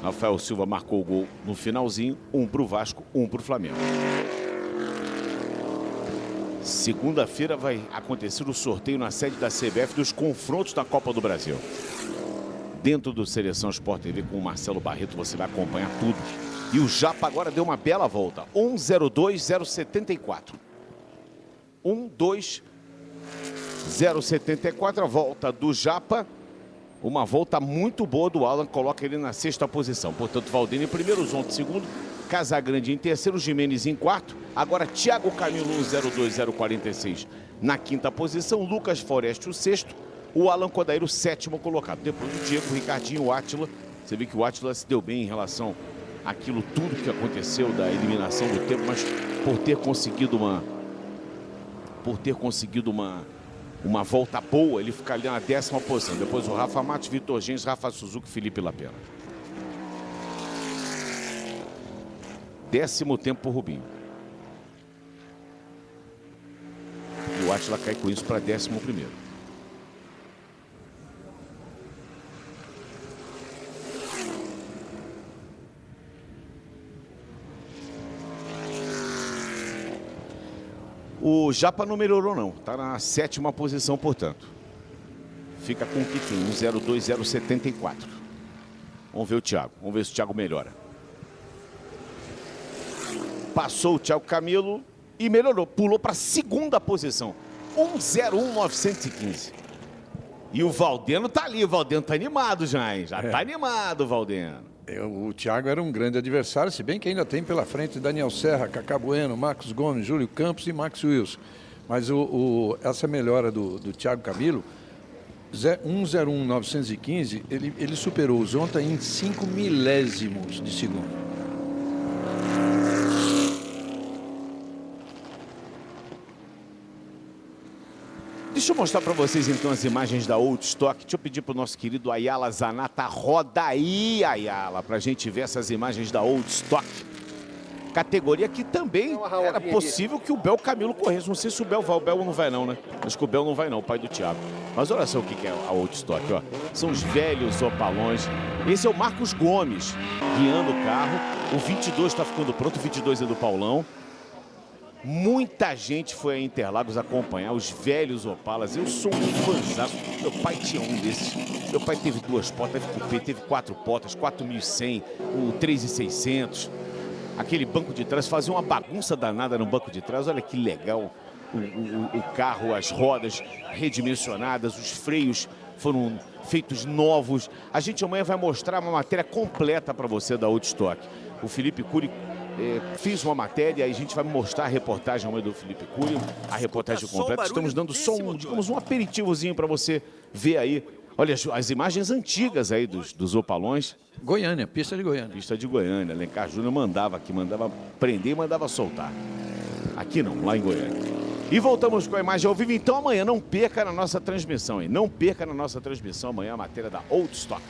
Rafael Silva marcou o gol no finalzinho, 1 pro Vasco, 1 pro Flamengo. Segunda-feira vai acontecer o sorteio na sede da CBF dos confrontos da Copa do Brasil. Dentro do Seleção Sport TV com o Marcelo Barreto, você vai acompanhar tudo. E o Japa agora deu uma bela volta. 1:02:074. 1:02:074, a volta do Japa. Uma volta muito boa do Alan, coloca ele na 6ª posição. Portanto, Valdini em primeiro, Zonta em segundo, Casagrande em terceiro, Jimenez em quarto. Agora, Thiago Camilo 1:02:046 na 5ª posição. Lucas Foreste o 6º. O Alan Kodair o 7º colocado. Depois o Diego, o Ricardinho, o Átila. Você vê que o Átila se deu bem em relação àquilo tudo que aconteceu da eliminação do tempo, mas por ter conseguido uma volta boa, ele fica ali na 10ª posição. Depois o Rafa Matos, Vitor Gens, Rafa Suzuki, Felipe Lapena. 10º tempo por Rubinho. E o Átila cai com isso para 11º. O Japa não melhorou não, está na 7ª posição, portanto. Fica com o que tem, 1:02:074. Vamos ver o Thiago, vamos ver se o Thiago melhora. Passou o Thiago Camilo e melhorou, pulou para a 2ª posição, 1:01:915. E o Valdeno tá ali, o Valdeno tá animado já, hein? Já tá animado o Valdeno. O Thiago era um grande adversário, se bem que ainda tem pela frente Daniel Serra, Cacá Bueno, Marcos Gomes, Júlio Campos e Max Wilson. Mas essa melhora do Thiago Camilo, 1:01:915, ele superou o Zonta em 5 milésimos de segundo. Deixa eu mostrar para vocês então as imagens da Old Stock. Deixa eu pedir para o nosso querido Ayala Zanata, roda aí, Ayala, para a gente ver essas imagens da Old Stock. Categoria que também era possível que o Bel Camilo corresse. Não sei se o Bel vai, o Bel não vai não, né? Acho que o Bel não vai não, o pai do Thiago. Mas olha só o que é a Old Stock, ó. São os velhos opalões. Esse é o Marcos Gomes guiando o carro. O 22 está ficando pronto, o 22 é do Paulão. Muita gente foi a Interlagos acompanhar os velhos Opalas. Eu sou um fãzaço. Meu pai tinha um desses. Meu pai teve 2 portas, teve cupê, teve 4 portas, 4.100, o 3.600. Aquele banco de trás, fazia uma bagunça danada no banco de trás. Olha que legal. O carro, as rodas redimensionadas, os freios foram feitos novos. A gente amanhã vai mostrar uma matéria completa para você da Old Stock. O Felipe Cury fiz uma matéria e a gente vai mostrar a reportagem amanhã do Felipe Cury, a reportagem completa. Estamos dando só digamos, um aperitivozinho para você ver aí Olha, as imagens antigas aí dos opalões. Goiânia, pista de Goiânia. Pista de Goiânia. Alencar Júnior mandava aqui, mandava prender e mandava soltar. Aqui não, lá em Goiânia. E voltamos com a imagem ao vivo. Então amanhã não perca na nossa transmissão, hein? Não perca na nossa transmissão amanhã a matéria da Old Stock.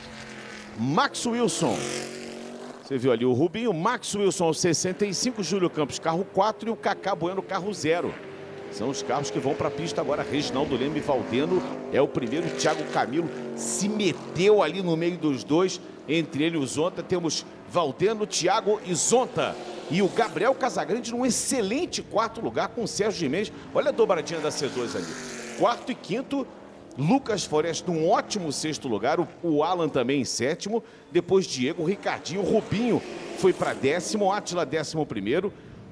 Max Wilson. Você viu ali o Rubinho, Max Wilson 65, Júlio Campos carro 4 e o Cacá Bueno carro 0. São os carros que vão para a pista agora. Reginaldo Leme e Valdeno é o primeiro. Thiago Camilo se meteu ali no meio dos dois. Entre ele e o Zonta temos Valdeno, Thiago e Zonta. E o Gabriel Casagrande num excelente quarto lugar com o Sérgio Gimenez. Olha a dobradinha da C2 ali. Quarto e quinto. Lucas Forest num ótimo sexto lugar. O Alan também em sétimo. Depois Diego, Ricardinho, Rubinho foi para décimo. Átila 11º.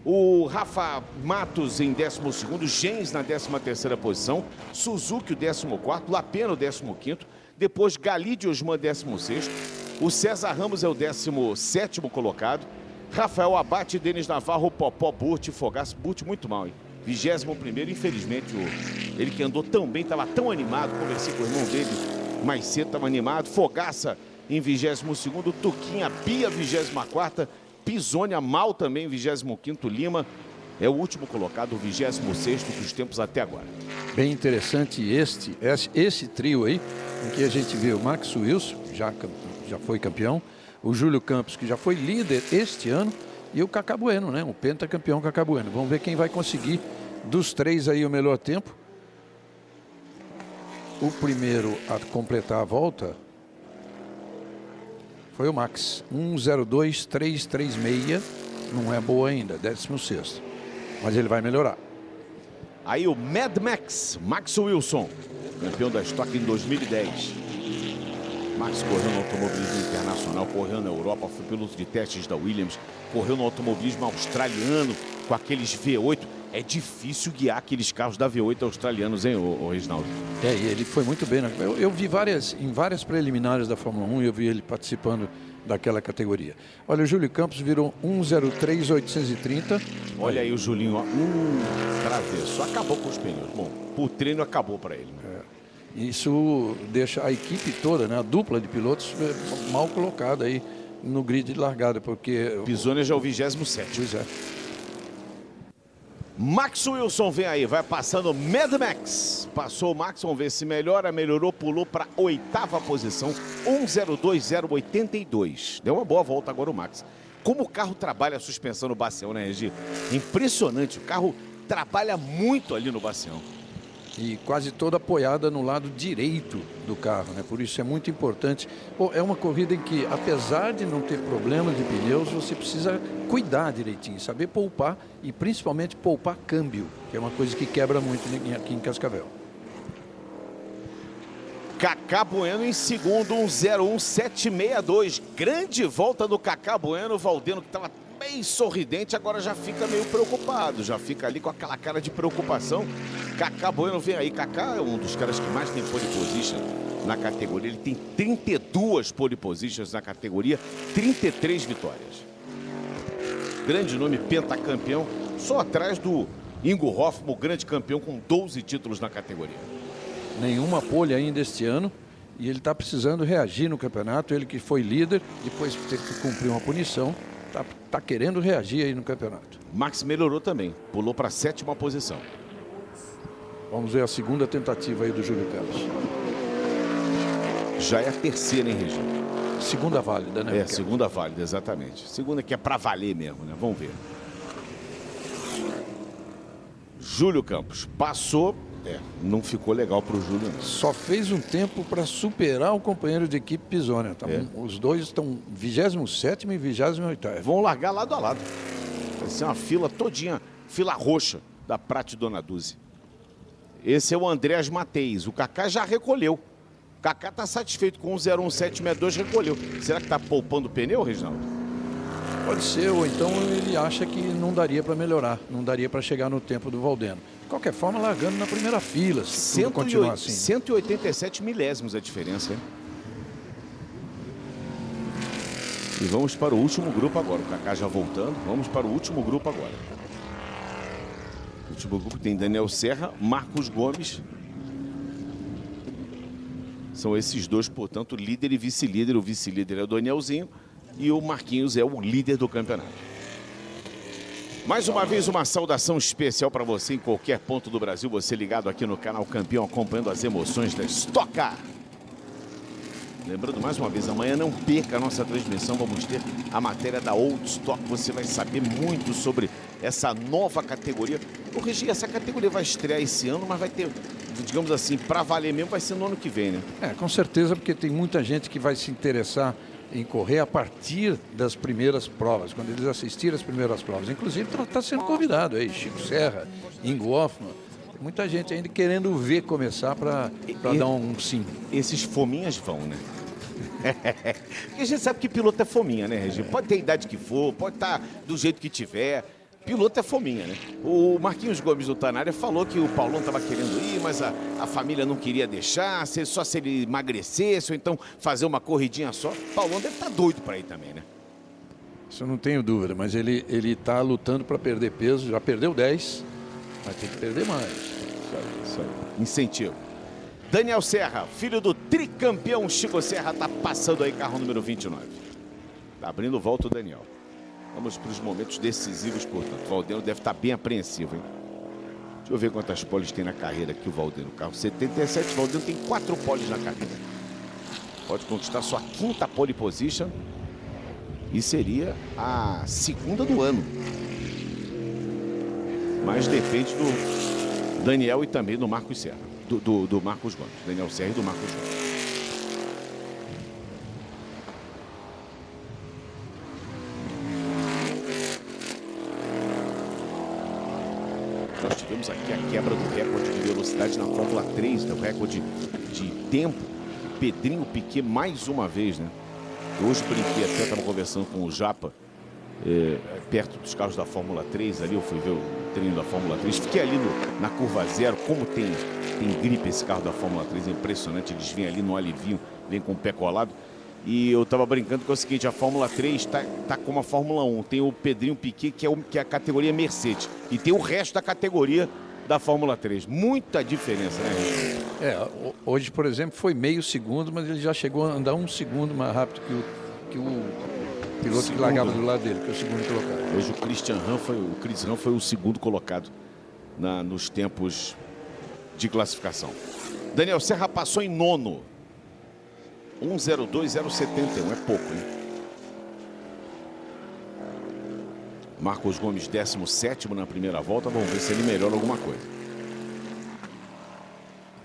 O Rafa Matos em 12º, Gens na 13ª posição, Suzuki o 14º, Lapena o 15º, depois Galide Osman 16º, o César Ramos é o 17º colocado, Rafael Abate, Denis Navarro, Popó, Burt, Fogaça, Burt muito mal, hein? 21º, infelizmente, ele que andou tão bem, estava tão animado, conversei com o irmão dele mais cedo, estava animado, Fogaça em 22º, Tuquinha, Bia 24ª, Pisônia mal também, 25º, Lima é o último colocado, o 26º dos tempos até agora. Bem interessante esse trio aí, em que a gente vê o Max Wilson, já foi campeão, o Júlio Campos, que já foi líder este ano, e o Cacá Bueno, né? O pentacampeão Cacá Bueno. Vamos ver quem vai conseguir dos três aí o melhor tempo. O primeiro a completar a volta foi o Max, 1:02.336, não é boa ainda, 16º, mas ele vai melhorar. Aí o Mad Max, Max Wilson, campeão da Stock em 2010. Max correu no automobilismo internacional, correu na Europa, foi piloto de testes da Williams, correu no automobilismo australiano com aqueles V8. É difícil guiar aqueles carros da V8 australianos, hein, o Reginaldo? É, e ele foi muito bem. Eu vi em várias preliminares da Fórmula 1, eu vi ele participando daquela categoria. Olha, o Júlio Campos virou 1:03.830. Olha aí o Julinho, ó. Travessou, acabou com os pneus. Bom, o treino acabou para ele. Né? Isso deixa a equipe toda, né, a dupla de pilotos, mal colocada aí no grid de largada, porque... Pisônia já é o 27º. Pois é. Max Wilson vem aí, vai passando Mad Max. Passou o Max, vamos ver se melhora, melhorou, pulou para a 8ª posição, 1:02.082. Deu uma boa volta agora o Max. Como o carro trabalha a suspensão no bacião, né, Regi? Impressionante, o carro trabalha muito ali no bacião. E quase toda apoiada no lado direito do carro, né? Por isso é muito importante. Pô, é uma corrida em que, apesar de não ter problemas de pneus, você precisa cuidar direitinho, saber poupar e principalmente poupar câmbio, que é uma coisa que quebra muito aqui em Cascavel. Cacá Bueno em segundo, 1:01.762. Grande volta do Cacá Bueno, Valdeno que estava bem sorridente, agora já fica meio preocupado, já fica ali com aquela cara de preocupação. Cacá Bueno vem aí. Cacá é um dos caras que mais tem pole position na categoria. Ele tem 32 pole positions na categoria, 33 vitórias. Grande nome, pentacampeão, só atrás do Ingo Hoffmann, o grande campeão com 12 títulos na categoria. Nenhuma pole ainda este ano e ele está precisando reagir no campeonato. Ele que foi líder, depois teve que cumprir uma punição, tá querendo reagir aí no campeonato. Max melhorou também, pulou para a 7ª posição. Vamos ver a segunda tentativa aí do Júlio Campos. Já é a terceira, hein, Regina? Segunda válida, né? É, segunda válida, exatamente. Segunda que é para valer mesmo, né? Vamos ver. Júlio Campos passou. Não ficou legal para o Júlio. Não. Só fez um tempo para superar o companheiro de equipe Pisônia. Tá? Os dois estão 27º e 28º. Vão largar lado a lado. Vai ser uma fila todinha, fila roxa da Prate Donaduzzi. Esse é o Andrés Mateis. O Cacá já recolheu. O Cacá está satisfeito com 1:01.762, recolheu. Será que está poupando o pneu, Reginaldo? Pode ser, ou então ele acha que não daria para melhorar, não daria para chegar no tempo do Valdeno. De qualquer forma, largando na primeira fila, se tudo continuar assim. 187 milésimos a diferença, hein? E vamos para o último grupo agora. O Cacá já voltando. Vamos para o último grupo agora. O último grupo tem Daniel Serra, Marcos Gomes, São esses dois, portanto, líder e vice-líder. O vice-líder é o Danielzinho e o Marquinhos é o líder do campeonato. Mais uma vez, uma saudação especial para você em qualquer ponto do Brasil. Você ligado aqui no canal Campeão, acompanhando as emoções da Stock Car. Lembrando mais uma vez, amanhã não perca a nossa transmissão. Vamos ter a matéria da Old Stock. Você vai saber muito sobre essa nova categoria. Ô, Regi, essa categoria vai estrear esse ano, mas vai ter, digamos assim, para valer mesmo, vai ser no ano que vem, né? Com certeza, porque tem muita gente que vai se interessar em correr a partir das primeiras provas, quando eles assistirem as primeiras provas. Inclusive, está sendo convidado aí, Chico Serra, Ingo Hoffman. Tem muita gente ainda querendo ver começar para dar um sim. Esses fominhas vão, né? Porque a gente sabe que piloto é fominha, né, Regi? Pode ter a idade que for, pode estar do jeito que tiver. Piloto é fominha, né? O Marquinhos Gomes do Tanária falou que o Paulão estava querendo ir, mas a família não queria deixar, só se ele emagrecesse, ou então fazer uma corridinha só. O Paulão deve estar doido para ir também, né? Isso eu não tenho dúvida, mas ele está lutando para perder peso, já perdeu 10, mas tem que perder mais. Isso aí. Incentivo. Daniel Serra, filho do tricampeão Chico Serra, está passando aí carro número 29. Está abrindo volta o Daniel. Vamos para os momentos decisivos, portanto. O Valdeno deve estar bem apreensivo, hein? Deixa eu ver quantas poles tem na carreira aqui o Valdeno. Carro 77, o Valdeno tem 4 poles na carreira. Pode conquistar sua 5ª pole position. E seria a 2ª do ano. Mas depende do Daniel e também do Marcos Serra. Do Marcos Gomes. Daniel Serra e do Marcos Gomes. Nós tivemos aqui a quebra do recorde de velocidade na Fórmula 3, né? O recorde de tempo. Pedrinho Piquet mais uma vez, né? Hoje brinquei até, estava conversando com o Japa, perto dos carros da Fórmula 3, ali eu fui ver o treino da Fórmula 3. Fiquei ali na curva 0, como tem gripe esse carro da Fórmula 3, é impressionante. Eles vêm ali no alivinho, vêm com o pé colado. E eu estava brincando que é o seguinte, a Fórmula 3 tá como a Fórmula 1. Tem o Pedrinho Piquet, que é a categoria Mercedes. E tem o resto da categoria da Fórmula 3. Muita diferença, né? Hoje, por exemplo, foi meio segundo, mas ele já chegou a andar 1 segundo mais rápido que o piloto que largava do lado dele, que é o segundo colocado. Hoje o Chris Ram foi o segundo colocado nos tempos de classificação. Daniel Serra passou em 9º. 1:02,071, é pouco, hein? Marcos Gomes, 17º na primeira volta. Vamos ver se ele melhora alguma coisa.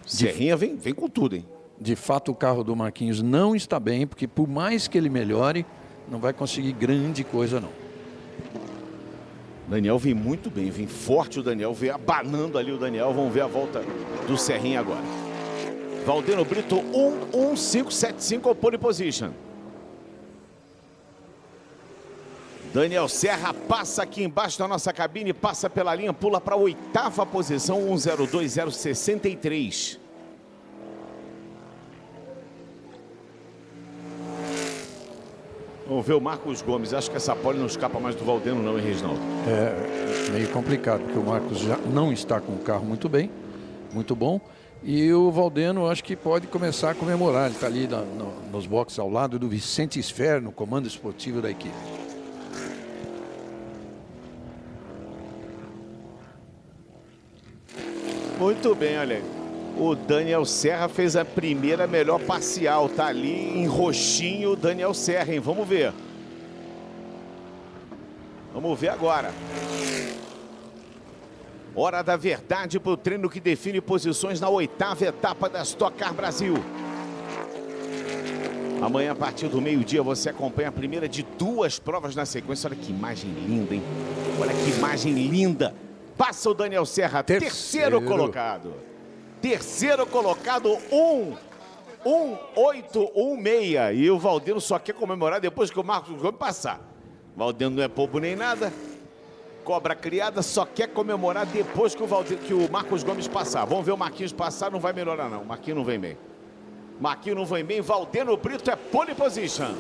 Serrinha vem com tudo, hein? De fato, o carro do Marquinhos não está bem, porque por mais que ele melhore, não vai conseguir grande coisa, não. Daniel vem muito bem, vem forte o Daniel, vem abanando ali o Daniel. Vamos ver a volta do Serrinha agora. Valdeno Brito, 1:15,75 ao pole position. Daniel Serra passa aqui embaixo da nossa cabine, passa pela linha, pula para a 8ª posição, 1:02,063. Vamos ver o Marcos Gomes. Acho que essa pole não escapa mais do Valdeno não, hein, Reginaldo? É meio complicado, porque o Marcos já não está com o carro muito bem, muito bom. E o Valdeno, acho que pode começar a comemorar. Ele está ali nos boxes ao lado do Vicente Sfer, no comando esportivo da equipe. Muito bem, olha aí. O Daniel Serra fez a primeira melhor parcial. Tá ali em roxinho o Daniel Serra, hein? Vamos ver. Vamos ver agora. Hora da verdade para o treino que define posições na 8ª etapa da Stock Car Brasil. Amanhã, a partir do meio-dia, você acompanha a primeira de 2 provas na sequência. Olha que imagem linda, hein? Olha que imagem linda. Passa o Daniel Serra, terceiro colocado. Terceiro colocado, 1:08,16. E o Valdeno só quer comemorar depois que o Marcos Gomes passar. Valdeno não é bobo nem nada. Cobra criada, só quer comemorar depois que o Marcos Gomes passar. Vamos ver o Marquinhos passar, não vai melhorar não. Marquinhos não vem bem. Marquinhos não vem bem. Valdeno Brito é pole position.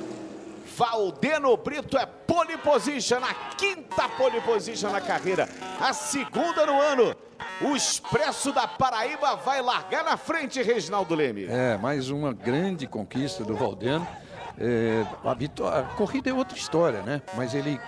Valdeno Brito é pole position, a 5ª pole position na carreira, a 2ª no ano. O Expresso da Paraíba vai largar na frente, Reginaldo Leme. Mais uma grande conquista do Valdeno. A corrida é outra história, né? Mas ele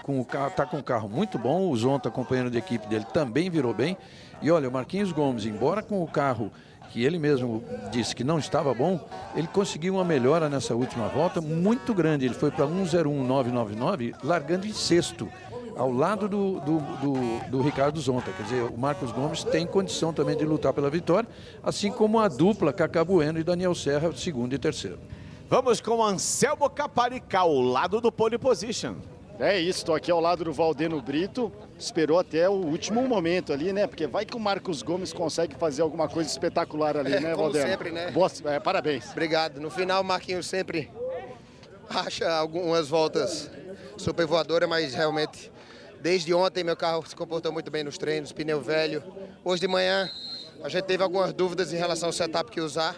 tá com um carro muito bom. O Zonta, companheiro de equipe dele, também virou bem. E olha, o Marquinhos Gomes, embora com o carro que ele mesmo disse que não estava bom, ele conseguiu uma melhora nessa última volta muito grande. Ele foi para 1:01.999, largando em sexto, ao lado do Ricardo Zonta. Quer dizer, o Marcos Gomes tem condição também de lutar pela vitória, assim como a dupla Cacá Bueno e Daniel Serra, segundo e terceiro. Vamos com Anselmo Caparica, ao lado do pole position. É isso, estou aqui ao lado do Valdeno Brito, esperou até o último momento ali, né? Porque vai que o Marcos Gomes consegue fazer alguma coisa espetacular ali, né, como Valdeno? sempre, né? Parabéns. Obrigado. No final, o Marquinhos sempre acha algumas voltas super voadoras, mas realmente, desde ontem, meu carro se comportou muito bem nos treinos, pneu velho. Hoje de manhã, a gente teve algumas dúvidas em relação ao setup que usar,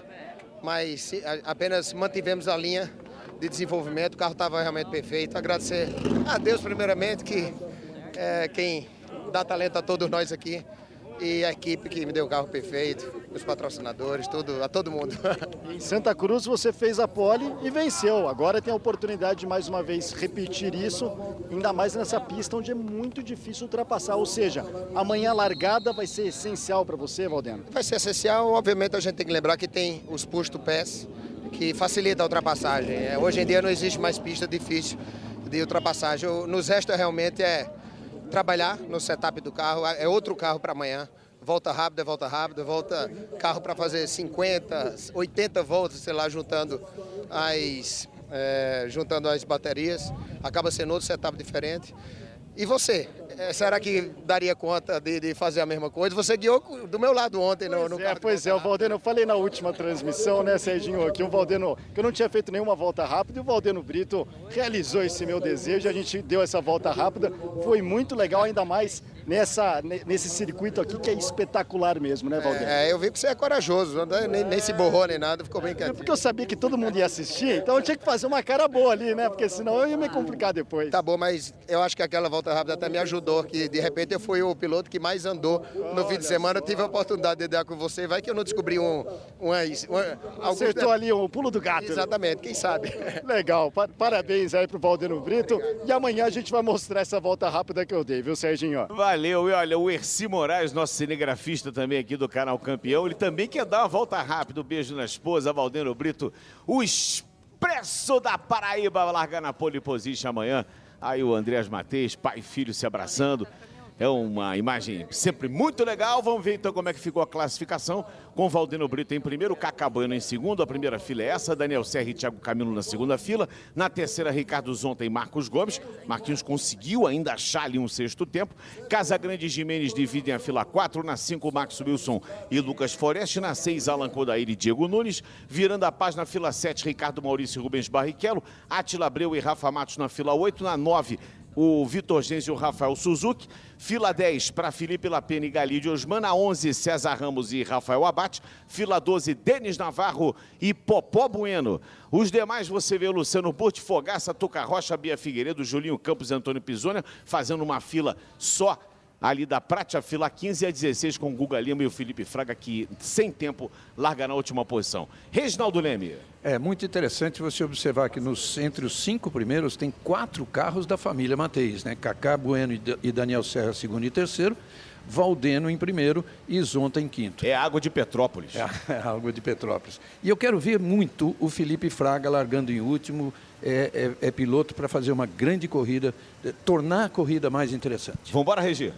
mas apenas mantivemos a linha de desenvolvimento, o carro estava realmente perfeito. Agradecer a Deus primeiramente, que quem dá talento a todos nós aqui, e a equipe que me deu o carro perfeito, os patrocinadores, tudo, a todo mundo. Em Santa Cruz você fez a pole e venceu. Agora tem a oportunidade de mais uma vez repetir isso, ainda mais nessa pista onde é muito difícil ultrapassar. Ou seja, amanhã a largada vai ser essencial para você, Valdeno? Vai ser essencial. Obviamente a gente tem que lembrar que tem os push to pass, que facilita a ultrapassagem. Hoje em dia não existe mais pista difícil de ultrapassagem. Nos resta realmente trabalhar no setup do carro, é outro carro para amanhã. Volta rápida, volta carro para fazer 50, 80 voltas, sei lá, juntando as baterias. Acaba sendo outro setup diferente. E você? Será que daria conta de fazer a mesma coisa? Você guiou do meu lado ontem no carro. Pois é, o Valdeno, eu falei na última transmissão, né, Serginho, aqui o Valdeno, que eu não tinha feito nenhuma volta rápida, e o Valdeno Brito realizou esse meu desejo, a gente deu essa volta rápida, foi muito legal, ainda mais nesse circuito aqui, que é espetacular mesmo, né, Valdeno? Eu vi que você é corajoso, nem se borrou nem nada, ficou bem quietinho. Porque eu sabia que todo mundo ia assistir, então eu tinha que fazer uma cara boa ali, né, porque senão eu ia me complicar depois. Tá bom, mas eu acho que aquela volta rápida até me ajudou, que de repente eu fui o piloto que mais andou no fim de semana. Eu tive a oportunidade de andar com você. Vai que eu não descobri Acertou ali o pulo do gato. Exatamente, quem sabe. Legal, parabéns aí pro Valdeno Brito. E amanhã a gente vai mostrar essa volta rápida que eu dei, viu, Serginho? Valeu, e olha, o Erci Moraes, nosso cinegrafista também aqui do canal Campeão, ele também quer dar uma volta rápida. Um beijo na esposa, Valdeno Brito. O Expresso da Paraíba vai largar na pole position amanhã. Aí o Andrés Mateus, pai e filho se abraçando. É uma imagem sempre muito legal. Vamos ver então como é que ficou a classificação. Com o Valdeno Brito em primeiro, Cacá Bueno em segundo. A primeira fila é essa, Daniel Serra e Thiago Camilo na segunda fila. Na terceira, Ricardo Zonta e Marcos Gomes. Marquinhos conseguiu ainda achar ali um sexto tempo. Casagrande e Jimenez dividem a fila 4. Na 5, Max Wilson e Lucas Foreste. Na 6, Alan Kodair e Diego Nunes. Virando a paz na fila 7, Ricardo Maurício e Rubens Barrichello. Átila Abreu e Rafa Matos na fila 8. Na 9, o Vitor Gens e o Rafael Suzuki. Fila 10 para Felipe Lapena e Galídio Osman. Na 11, César Ramos e Rafael Abate. Fila 12, Denis Navarro e Popó Bueno. Os demais você vê o Luciano Burti, Fogaça, Tuca Rocha, Bia Figueiredo, Julinho Campos e Antônio Pisoni fazendo uma fila só ali da Prátia, fila 15 a 16 com o Guga Lima e o Felipe Fraga, que sem tempo larga na última posição. Reginaldo Leme. É muito interessante você observar que entre os 5 primeiros tem 4 carros da família Mateus, né? Cacá Bueno e Daniel Serra, segundo e terceiro. Valdeno em primeiro e Zonta em quinto. É água de Petrópolis. É água de Petrópolis. E eu quero ver muito o Felipe Fraga largando em último. É piloto para fazer uma grande corrida, tornar a corrida mais interessante. Vamos embora, Regi.